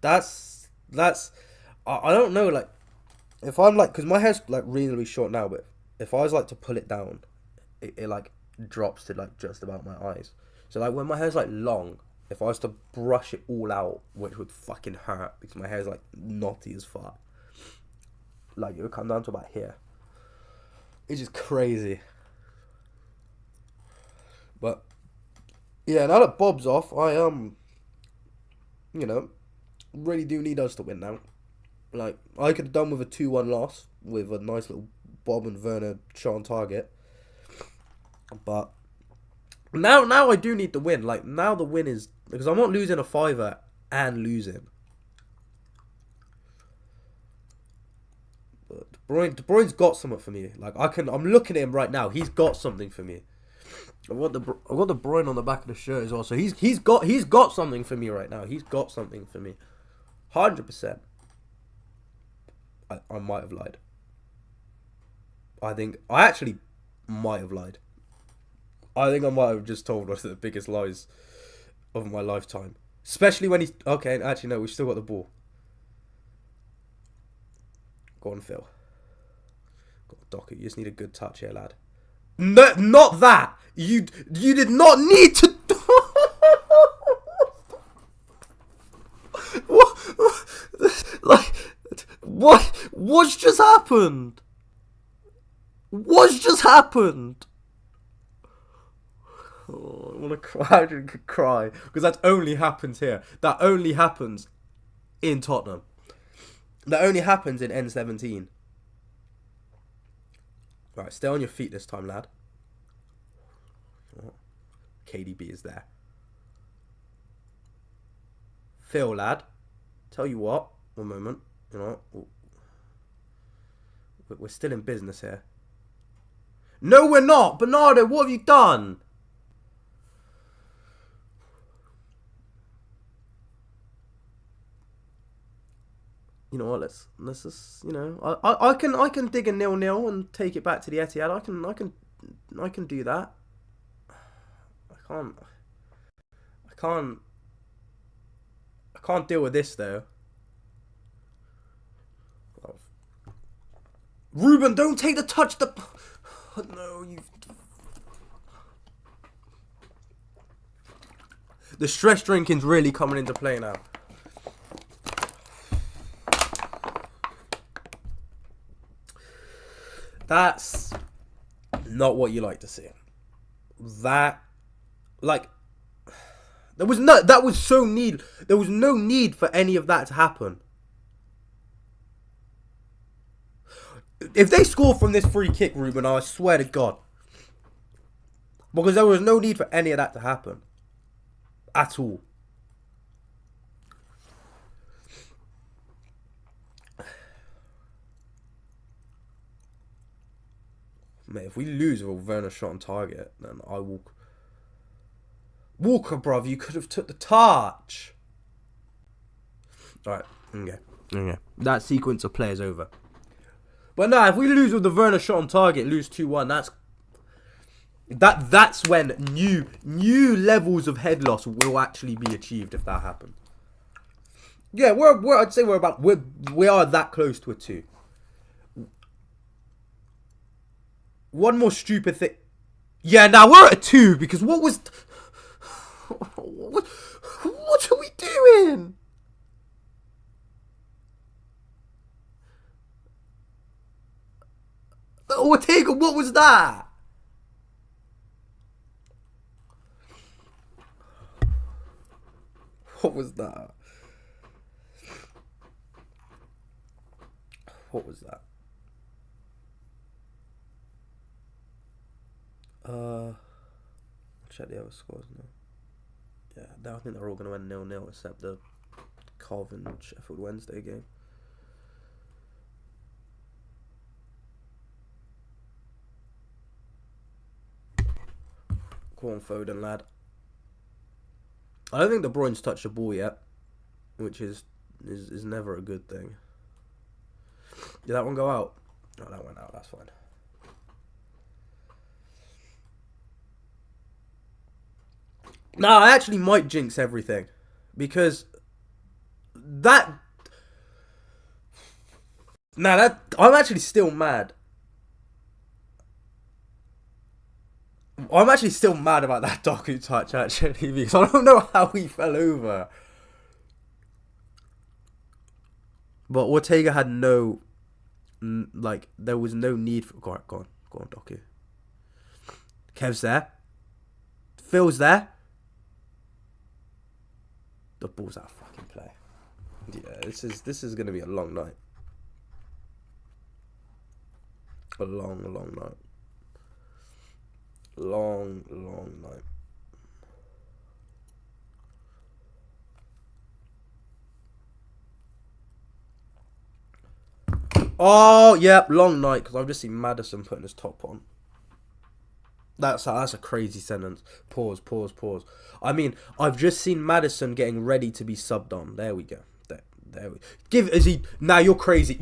I don't know, like, if I'm like, because my hair's like reasonably short now, but if I was like to pull it down, it like drops to like just about my eyes. So like when my hair's like long, if I was to brush it all out, which would fucking hurt because my hair is like knotty as fuck. Like it would come down to about here. It's just crazy. But yeah, now that Bob's off, I really do need us to win now. Like I could have done with a 2-1 loss with a nice little Bob and Werner shot on target. But now I do need the win. Like now the win is because I'm not losing a fiver and losing. But De Bruyne's got something for me. Like I'm looking at him right now. He's got something for me. I've got De Bruyne on the back of the shirt as well. So he's got something for me right now. He's got something for me. 100%. I might have lied. I actually might have lied. I think I might have just told one of the biggest lies of my lifetime. Especially when he's... Okay, actually, no, we've still got the ball. Go on, Phil. Go on, Docker. You just need a good touch here, lad. No, not that! You did not need to... What's just happened? What's just happened? Oh, I want to cry. I could cry because that only happens here. That only happens in Tottenham. That only happens in N17. Right, stay on your feet this time, lad. Oh, KDB is there. Phil, lad. Tell you what. One moment. You know, we're still in business here. No, we're not. Bernardo, what have you done? You know what? Let's just, you know, I can dig a 0-0 and take it back to the Etihad. I can do that. I can't deal with this though. Ruben, don't take the touch. No, you. The stress drinking's really coming into play now. That's not what you like to see. There was no need for any of that to happen. If they score from this free kick, Ruben, I swear to God. Because there was no need for any of that to happen. At all. Mate, if we lose with a Werner shot on target, then I will... Walker, bruv, you could have took the touch. Alright, okay. That sequence of play is over. But nah, if we lose with the Werner shot on target, lose 2-1, that's when new levels of head loss will actually be achieved if that happens. Yeah, I'd say we are that close to a 2. One more stupid thing. Yeah, now we're at a 2 because what was... What are we doing? Ortega, what was that? What was that? What was that? Check the other scores now. Yeah, I think they're all going to end 0-0 except the Carvin Sheffield Wednesday game. Go on, Foden, lad. I don't think De Bruyne's touched the ball yet, which is never a good thing. Did that one go out? No, that went out. That's fine. No, I actually might jinx everything because I'm actually still mad. I'm actually still mad about that Doku touch, actually, because I don't know how he fell over. But Ortega had no, like, there was no need for... Go on, Doku. Kev's there. Phil's there. The ball's out of fucking play. Yeah, this is going to be a long night. A long night. Long night. Oh, yep, long night, because I've just seen Maddison putting his top on. That's a crazy sentence. Pause. I mean, I've just seen Maddison getting ready to be subbed on. There we go. There we now you're crazy.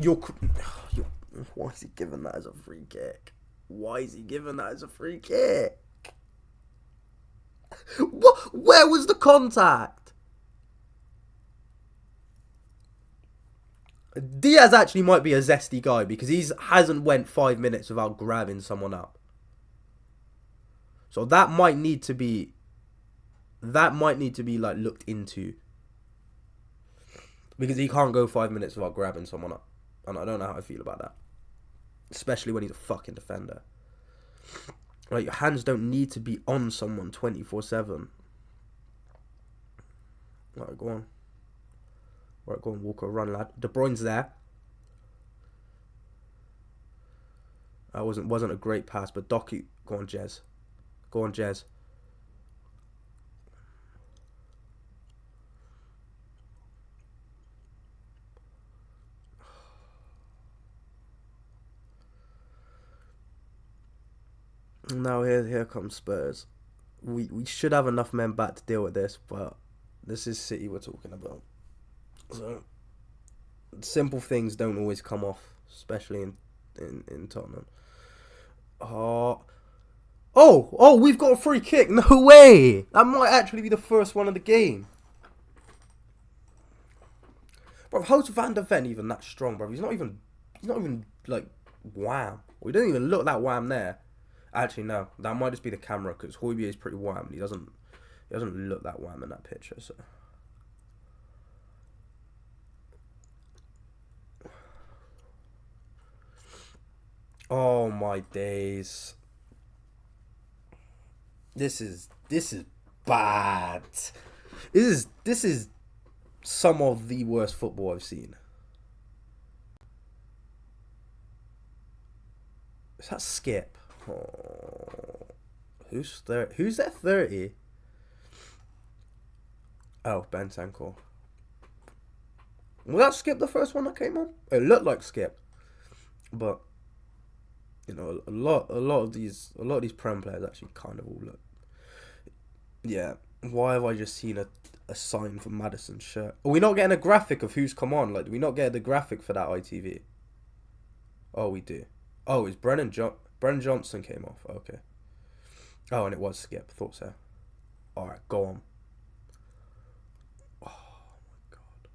Why is he giving that as a free kick? Why is he giving that as a free kick? What? Where was the contact? Diaz actually might be a zesty guy because he hasn't went 5 minutes without grabbing someone up. So that might need to be like looked into, because he can't go 5 minutes without grabbing someone up, and I don't know how I feel about that, especially when he's a fucking defender. Like, your hands don't need to be on someone 24/7. Alright, go on. Alright, go on, Walker, run, lad. De Bruyne's there. That wasn't a great pass, but Doku, go on, Jez. Go on, Jez. Now here comes Spurs. We should have enough men back to deal with this, but this is City we're talking about. So simple things don't always come off, especially in Tottenham. Oh, we've got a free kick. No way. That might actually be the first one of the game. Bro, how's Van der Ven even that strong, bro? He's not even like wham. We didn't even look that wham there. Actually, no. That might just be the camera, because Højbjerg is pretty wham, and he doesn't look that wham in that picture, so. Oh my days. This is bad. This is some of the worst football I've seen. Is that Skip? Oh, who's there? Who's that 30? Oh, Bentancur. Was that Skip the first one that came on? It looked like Skip, but you know, a lot of these Prem players actually kind of all look. Yeah. Why have I just seen a sign for Maddison's shirt? Are we not getting a graphic of who's come on? Like, do we not get the graphic for that ITV? Oh, we do. Oh, it's Brennan Johnson came off. Okay. Oh, and it was Skip. Thought so. Alright, go on. Oh, my God.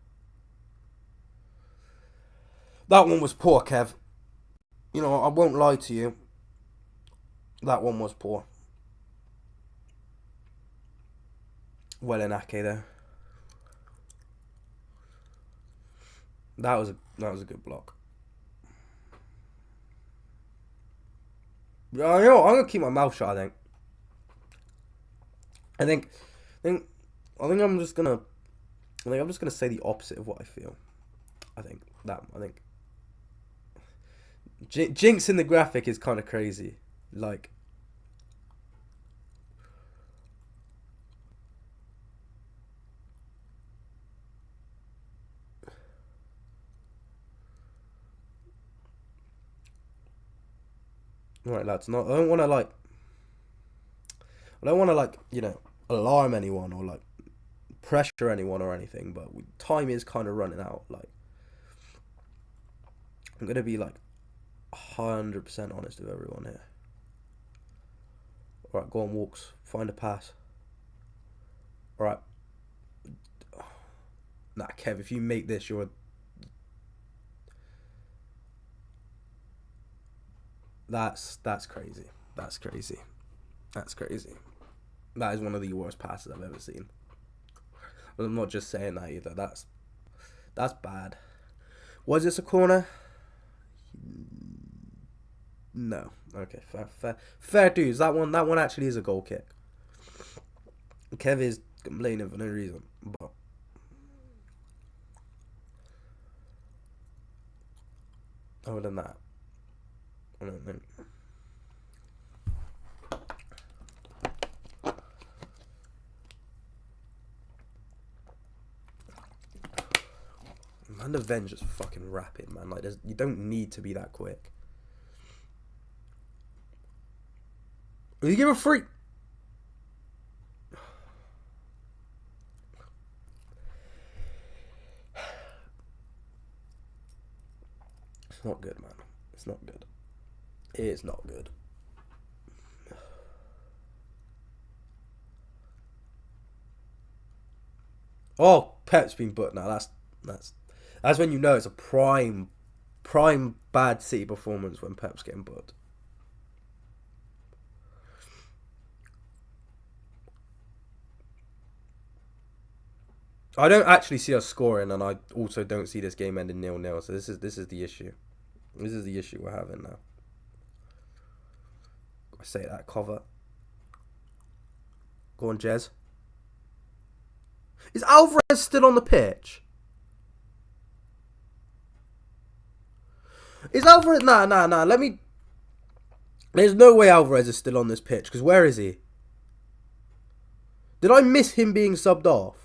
That one was poor, Kev. You know, I won't lie to you. That one was poor. Well in Ake there. That was a good block. You know, I'm gonna keep my mouth shut. I think I'm just gonna say the opposite of what I feel. I think Jinx in the graphic is kind of crazy. Like, right, lads. I don't want to like you know, alarm anyone or like pressure anyone or anything. But time is kind of running out. Like, I'm gonna be like 100% honest with everyone here. Alright, go on, Walks. Find a pass. Alright. Nah, Kev, if you make this, you're... That's crazy. That's crazy. That's crazy. That is one of the worst passes I've ever seen. But I'm not just saying that either. That's bad. Was this a corner? No. Okay, fair dues. That one actually is a goal kick. Kev is complaining for no reason, but other than that, I don't think. Man, the Ven's just fucking rapid, man. Like, you don't need to be that quick. Will you give a free? It's not good, man. It's not good. It is not good. Oh, Pep's been booked now. That's when you know it's a prime bad City performance when Pep's getting booked. I don't actually see us scoring, and I also don't see this game ending 0-0. So this is the issue. This is the issue we're having now. I say that cover. Go on, Jez. Is Alvarez still on the pitch? Is Alvarez... Nah. Let me... There's no way Alvarez is still on this pitch. Because where is he? Did I miss him being subbed off?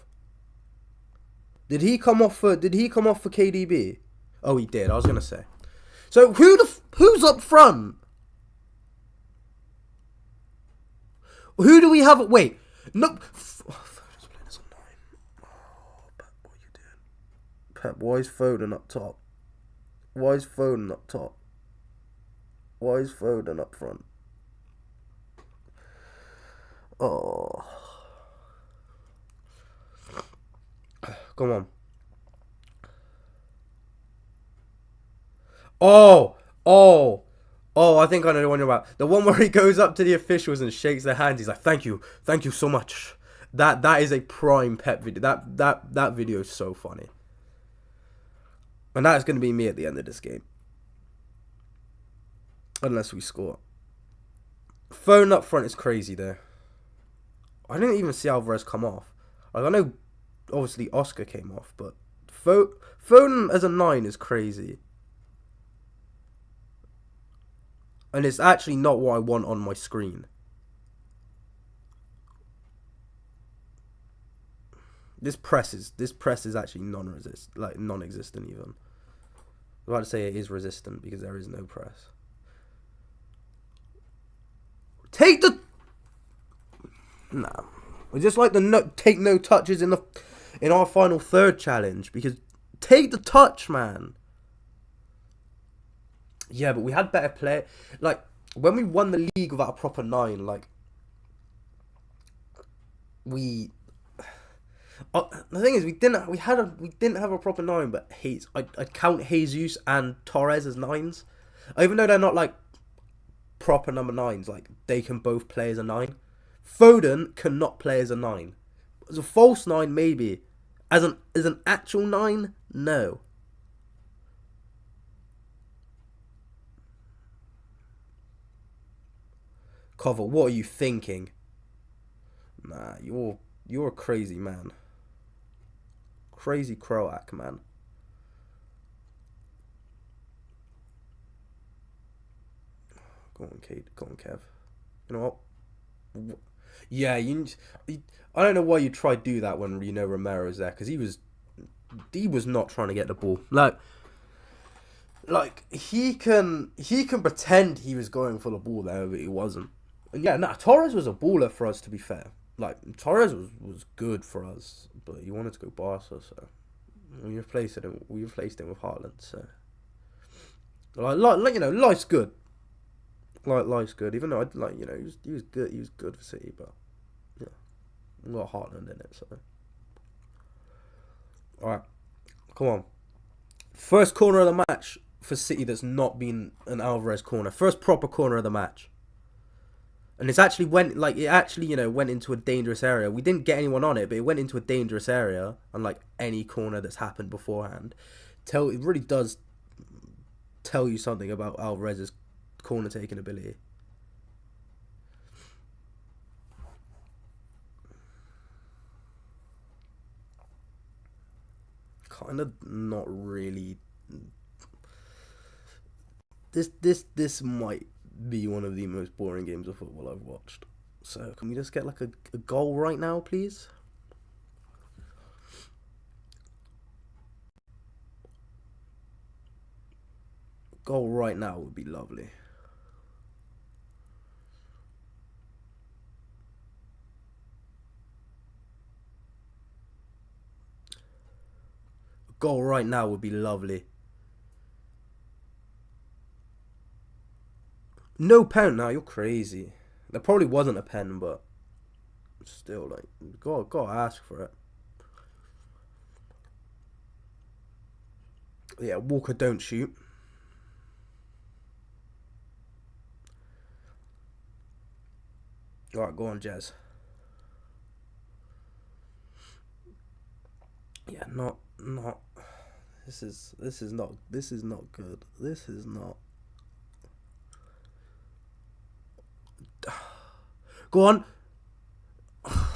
Did he come off for KDB? Oh, he did. I was going to say. So, who's up front? Who do we have... Wait. No... Pep, what are you doing? Pep, why is Foden up top? Why is Foden up top? Why is Foden up front? Oh. Come on. Oh, I think I know the one you're about. The one where he goes up to the officials and shakes their hands. He's like, thank you so much. That is a prime Pep video. That video is so funny. And that's going to be me at the end of this game. Unless we score. Phone up front is crazy though. I didn't even see Alvarez come off. Like, I know obviously Oscar came off, but Foden as a 9 is crazy. And it's actually not what I want on my screen. This press is actually non-existent even. I'm about to say it is resistant because there is no press. Take the... Nah. We just like the take no touches in our final third challenge, because take the touch, man. Yeah, but we had better play. Like, when we won the league without a proper 9, like, we... the thing is, we didn't have a proper 9, but I'd count Jesus and Torres as 9s. Even though they're not, like, proper number 9s, like, they can both play as a 9. Foden cannot play as a 9. As a false 9, maybe. As an actual 9, no. Cover, what are you thinking? Nah, you're a crazy man. Crazy Croat, man. Go on, Kate. Go on, Kev. You know what? Yeah, I don't know why you try to do that when you know Romero's there, because he was not trying to get the ball. Like he can pretend he was going for the ball there, but he wasn't. And yeah, Torres was a baller for us, to be fair. Like, Torres was good for us, but he wanted to go Barca, so we replaced him with Haaland. So like you know, life's good. Like, life's good, even though he was good. He was good for City, but yeah, a lot of Haaland in it. So all right, come on. First corner of the match for City that's not been an Alvarez corner. First proper corner of the match. And it's actually went like it actually went into a dangerous area. We didn't get anyone on it, but it went into a dangerous area, unlike any corner that's happened beforehand. It really does tell you something about Alvarez's corner taking ability. Kind of not really. This might be one of the most boring games of football I've watched. So can we just get like a goal right now, please? Goal right now would be lovely. A goal right now would be lovely. No pen now, you're crazy. There probably wasn't a pen, but still, like, gotta ask for it. Yeah, Walker, don't shoot. Alright, go on, Jazz. Yeah, not. This is not good. This is not. Go on.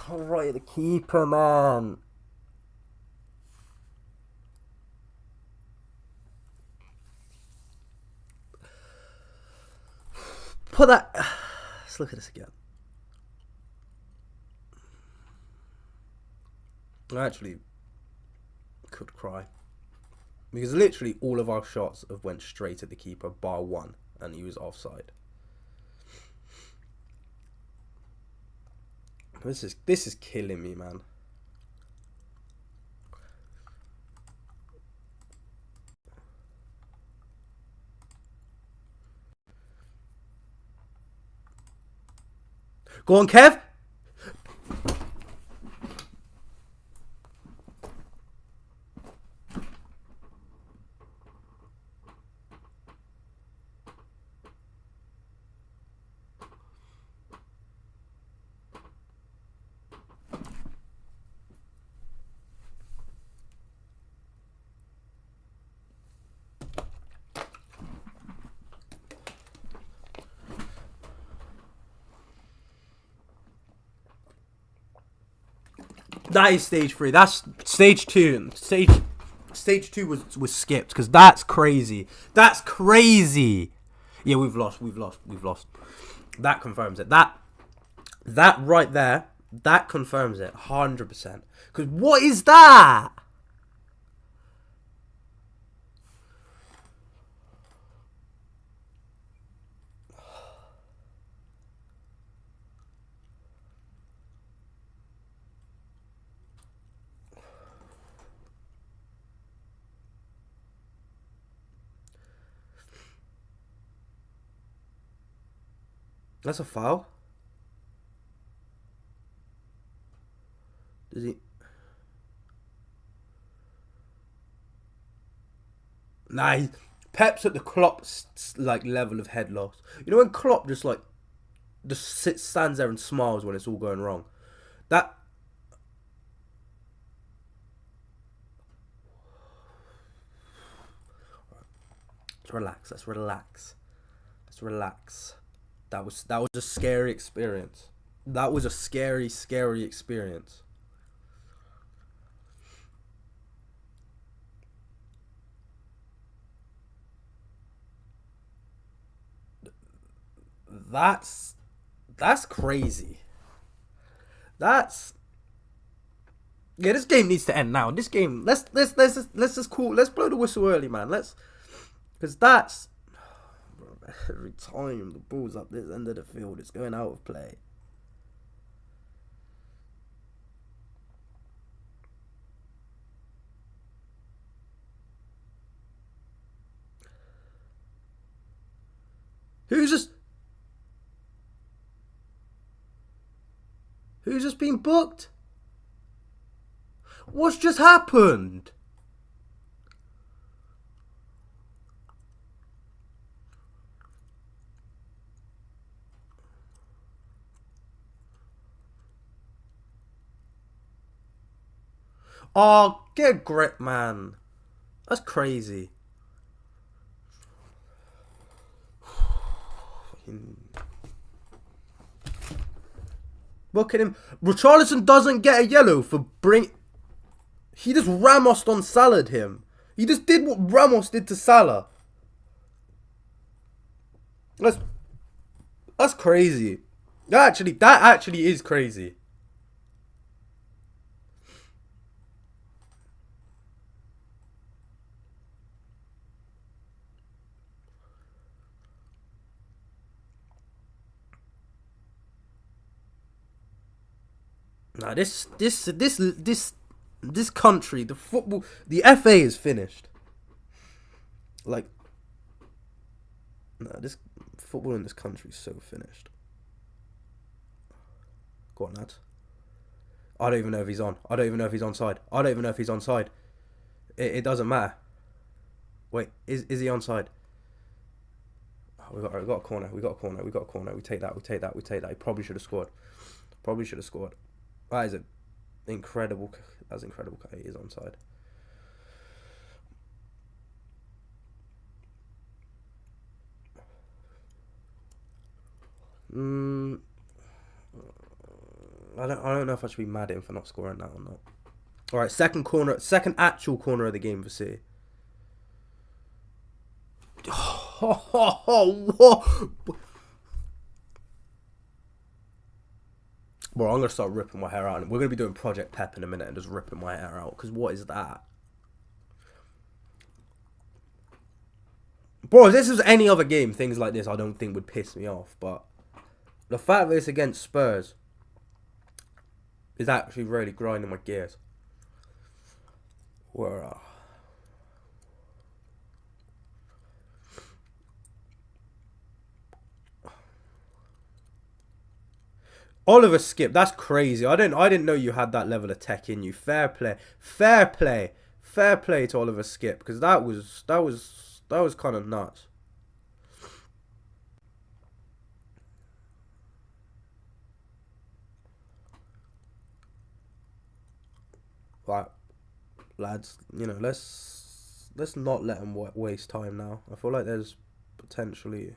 Alright, the keeper, man. Put that. Let's look at this again. I actually could cry. Because literally all of our shots have went straight at the keeper, bar one, and he was offside. This is killing me, man. Go on, Kev. That is stage 3. That's stage 2. Stage 2 was skipped because that's crazy. That's crazy. Yeah, we've lost. That confirms it. That right there, that confirms it 100%. Because what is that? That's a foul. Does he? Nah, Pep's at the Klopp like level of head loss. You know when Klopp just stands there and smiles when it's all going wrong. That. Let's relax. Let's relax. That was a scary experience. That was a scary experience. That's crazy. This game needs to end now. This game, let's just cool. Let's blow the whistle early, man. Because that's every time the ball's up this end of the field, it's going out of play. Who's just been booked? What's just happened? Oh, get a grip, man. That's crazy. Look at him. Richarlison doesn't get a yellow for He just Ramos on Salah him. He just did what Ramos did to Salah. That's crazy. That actually is crazy. Nah, this country, the football, the FA is finished. Like, nah, this football in this country is so finished. Go on, lads. I don't even know if he's on. I don't even know if he's onside. I don't even know if he's onside. It doesn't matter. Wait, is he onside? Oh, we got a corner. We got a corner. We got a corner. We take that. We take that. We take that. He probably should have scored. Probably should have scored. That is incredible. That's incredible. He is onside. I don't know if I should be mad at him for not scoring that or not. All right, second actual corner of the game for City. Bro, I'm gonna start ripping my hair out, and we're gonna be doing Project Pep in a minute and just ripping my hair out. Because what is that? Bro, if this was any other game, things like this I don't think would piss me off. But the fact that it's against Spurs is actually really grinding my gears. Where Oliver Skip, that's crazy. I didn't know you had that level of tech in you. Fair play to Oliver Skip, because that was kind of nuts. Right, lads, let's not let them waste time now. I feel like there's potentially.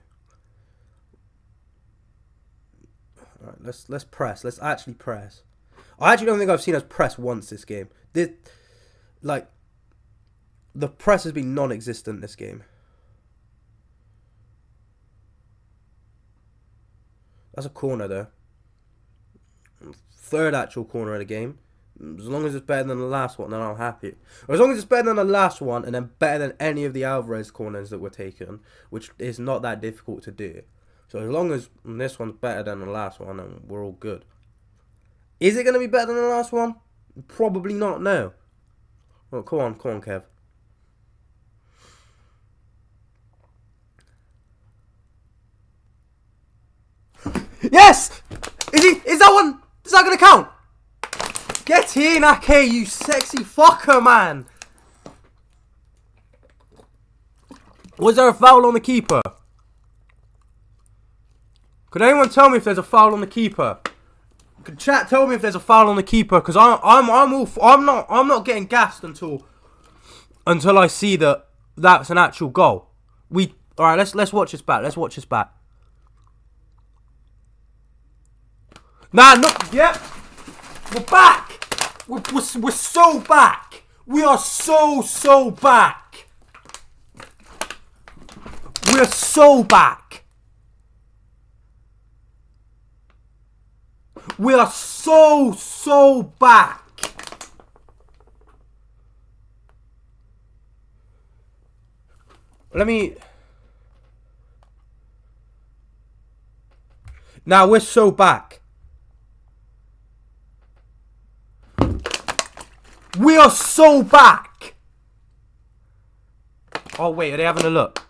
All right, let's press. Let's actually press. I actually don't think I've seen us press once this game. The press has been non-existent this game. That's a corner though. Third actual corner of the game. As long as it's better than the last one, then I'm happy. Or as long as it's better than the last one, and then better than any of the Alvarez corners that were taken, which is not that difficult to do. So as long as this one's better than the last one, then we're all good. Is it going to be better than the last one? Probably not, no. Well, come on, Kev. Yes! Is that going to count? Get in, Ake, you sexy fucker, man. Was there a foul on the keeper? Could anyone tell me if there's a foul on the keeper? Could chat tell me if there's a foul on the keeper? Because I'm not getting gassed until I see that that's an actual goal. All right. Let's watch this back. Let's watch this back. Nah, not yet. We're back. We're so back. We are so back. We're so back. We are so back. Now we're so back. We are so back. Oh wait, are they having a look?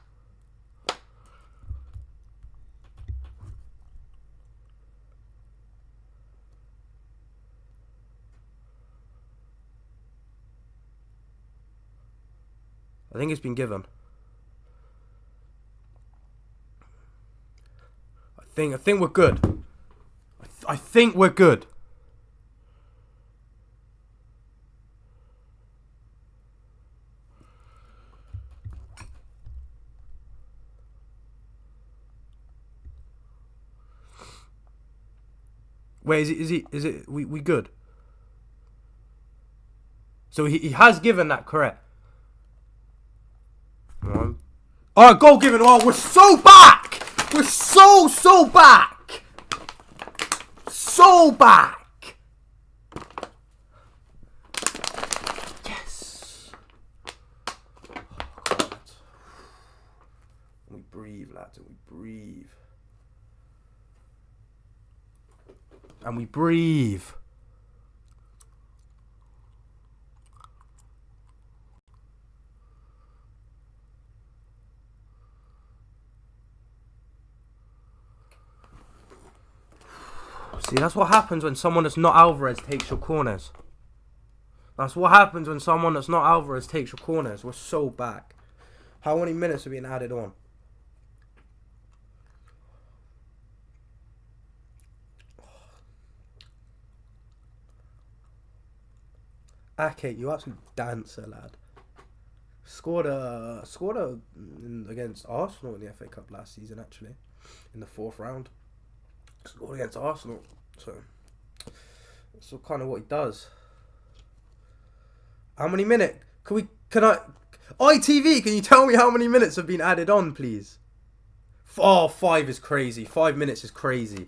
I think it's been given. I think we're good. I think we're good. Wait, is it we good? So he has given that correct. Alright, goal given. Oh, we're so back! We're so back! So back! Yes! Oh, God. We breathe, lads, and we breathe. And we breathe. See, that's what happens when someone that's not Alvarez takes your corners. That's what happens when someone that's not Alvarez takes your corners. We're so back. How many minutes are being added on? Ake, you absolute dancer, lad. Scored against Arsenal in the FA Cup last season, actually, in the 4th round. Scored against Arsenal, so that's kind of what he does. How many minutes? ITV, can you tell me how many minutes have been added on, please? Oh, 5 is crazy. 5 minutes is crazy.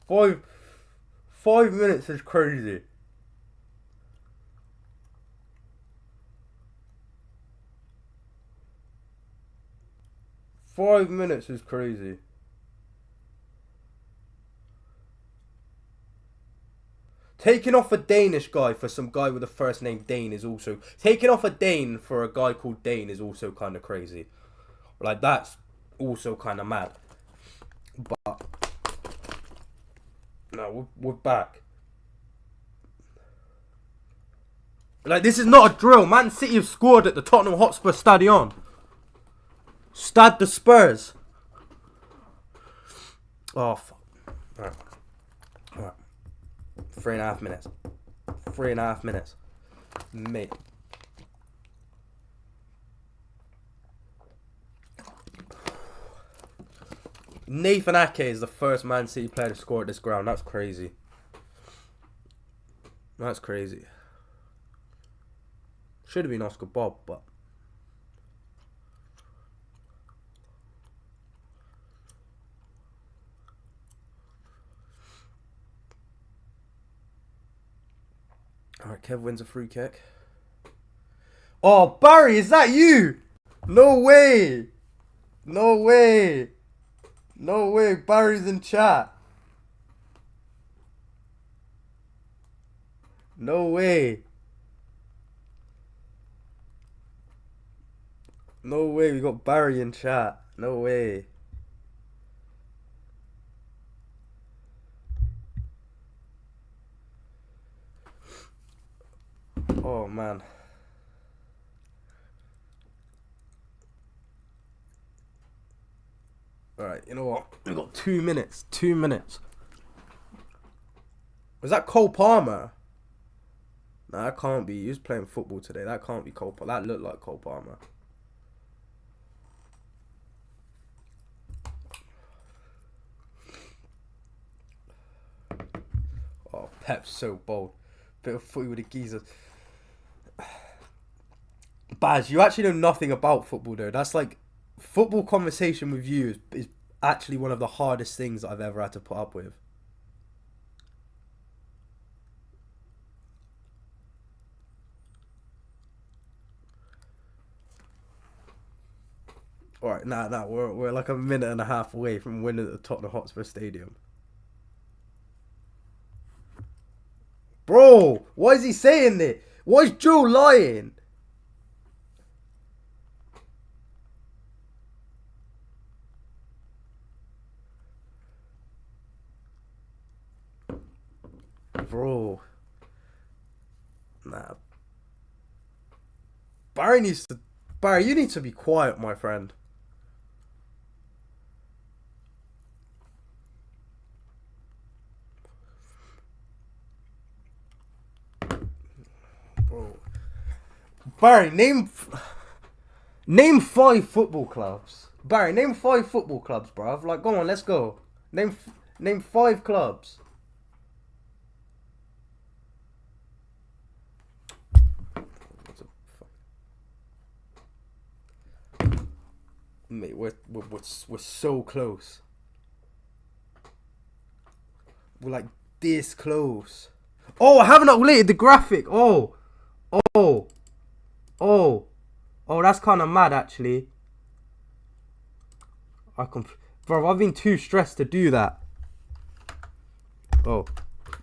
5 minutes is crazy. Five minutes is crazy. Taking off a Danish guy for some guy with a first name Dane is also... Taking off a Dane for a guy called Dane is also kind of crazy. Like, that's also kind of mad. But... No, we're back. Like, this is not a drill. Man City have scored at the Tottenham Hotspur Stadion. Stade the Spurs. Oh, fuck. Alright. 3.5 minutes. 3.5 minutes. Mate. Nathan Ake is the first Man City player to score at this ground. That's crazy. That's crazy. Should have been Oscar Bob, but... Alright, Kev wins a free kick. Oh, Barry, is that you? No way. No way. No way, Barry's in chat. No way. No way, we got Barry in chat. No way. Oh, man. Alright, you know what? We've got 2 minutes. 2 minutes. Was that Cole Palmer? Nah, that can't be. He was playing football today. That can't be Cole Palmer. That looked like Cole Palmer. Oh, Pep's so bold. Bit of footy with the geezers. Baz, you actually know nothing about football, though. That's like... Football conversation with you is actually one of the hardest things that I've ever had to put up with. Alright, nah, we're like a minute and a half away from winning at the Tottenham Hotspur Stadium. Bro, why is he saying that? Why is Joe lying? Bro. Nah. Barry, you need to be quiet, my friend. Bro. Barry, name 5 football clubs. Barry, name 5 football clubs, bruv. Like, go on, let's go. Name Name 5 clubs. Mate, we're so close. We're like this close. Oh, I haven't updated the graphic. Oh, that's kind of mad actually. Bro, I've been too stressed to do that. Oh,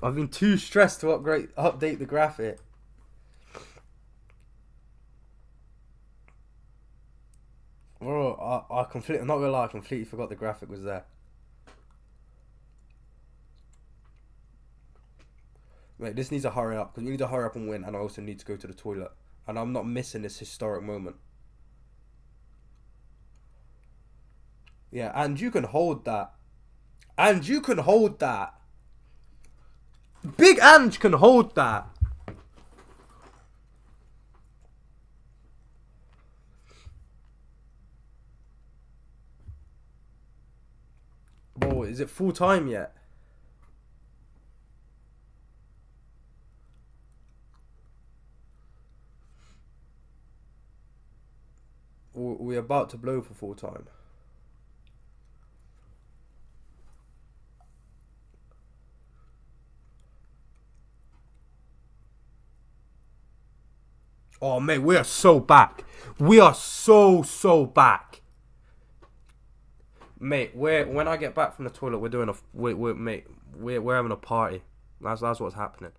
I've been too stressed to update the graphic. Bro, I'm not gonna lie, I completely forgot the graphic was there. Mate, this needs to hurry up, because we need to hurry up and win, and I also need to go to the toilet. And I'm not missing this historic moment. Yeah, and you can hold that. And you can hold that. Big Ange can hold that. Bro, is it full time yet? Or we're about to blow for full time. Oh, mate, we are so back. We are so back. Mate, when I get back from the toilet, we're doing we're having a party. That's what's happening.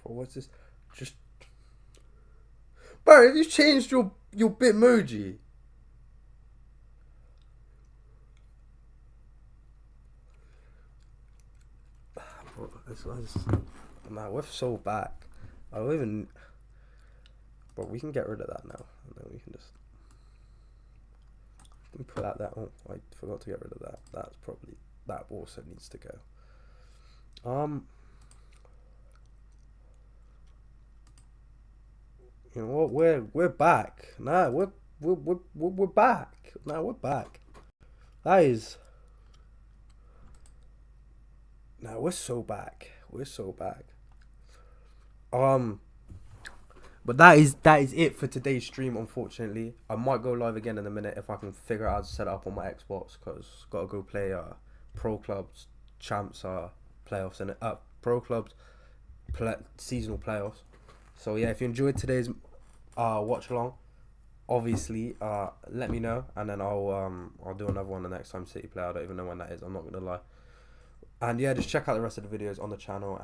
Bro, what's this? Just, bro, have you changed your Bitmoji? Bro, man, we're so back. I don't even. But we can get rid of that now, and then we can just. Let me pull out that. Oh, I forgot to get rid of that. That also needs to go. You know what? We're back. Nah, we're back. Nah, we're back. That is. Nah, we're so back. We're so back. But that is it for today's stream. Unfortunately, I might go live again in a minute if I can figure out how to set it up on my Xbox, because gotta go play pro clubs champs playoffs and pro clubs seasonal playoffs. So yeah, if you enjoyed today's watch along, obviously let me know, and then I'll do another one the next time City play. I don't even know when that is. I'm not gonna lie. And yeah, just check out the rest of the videos on the channel.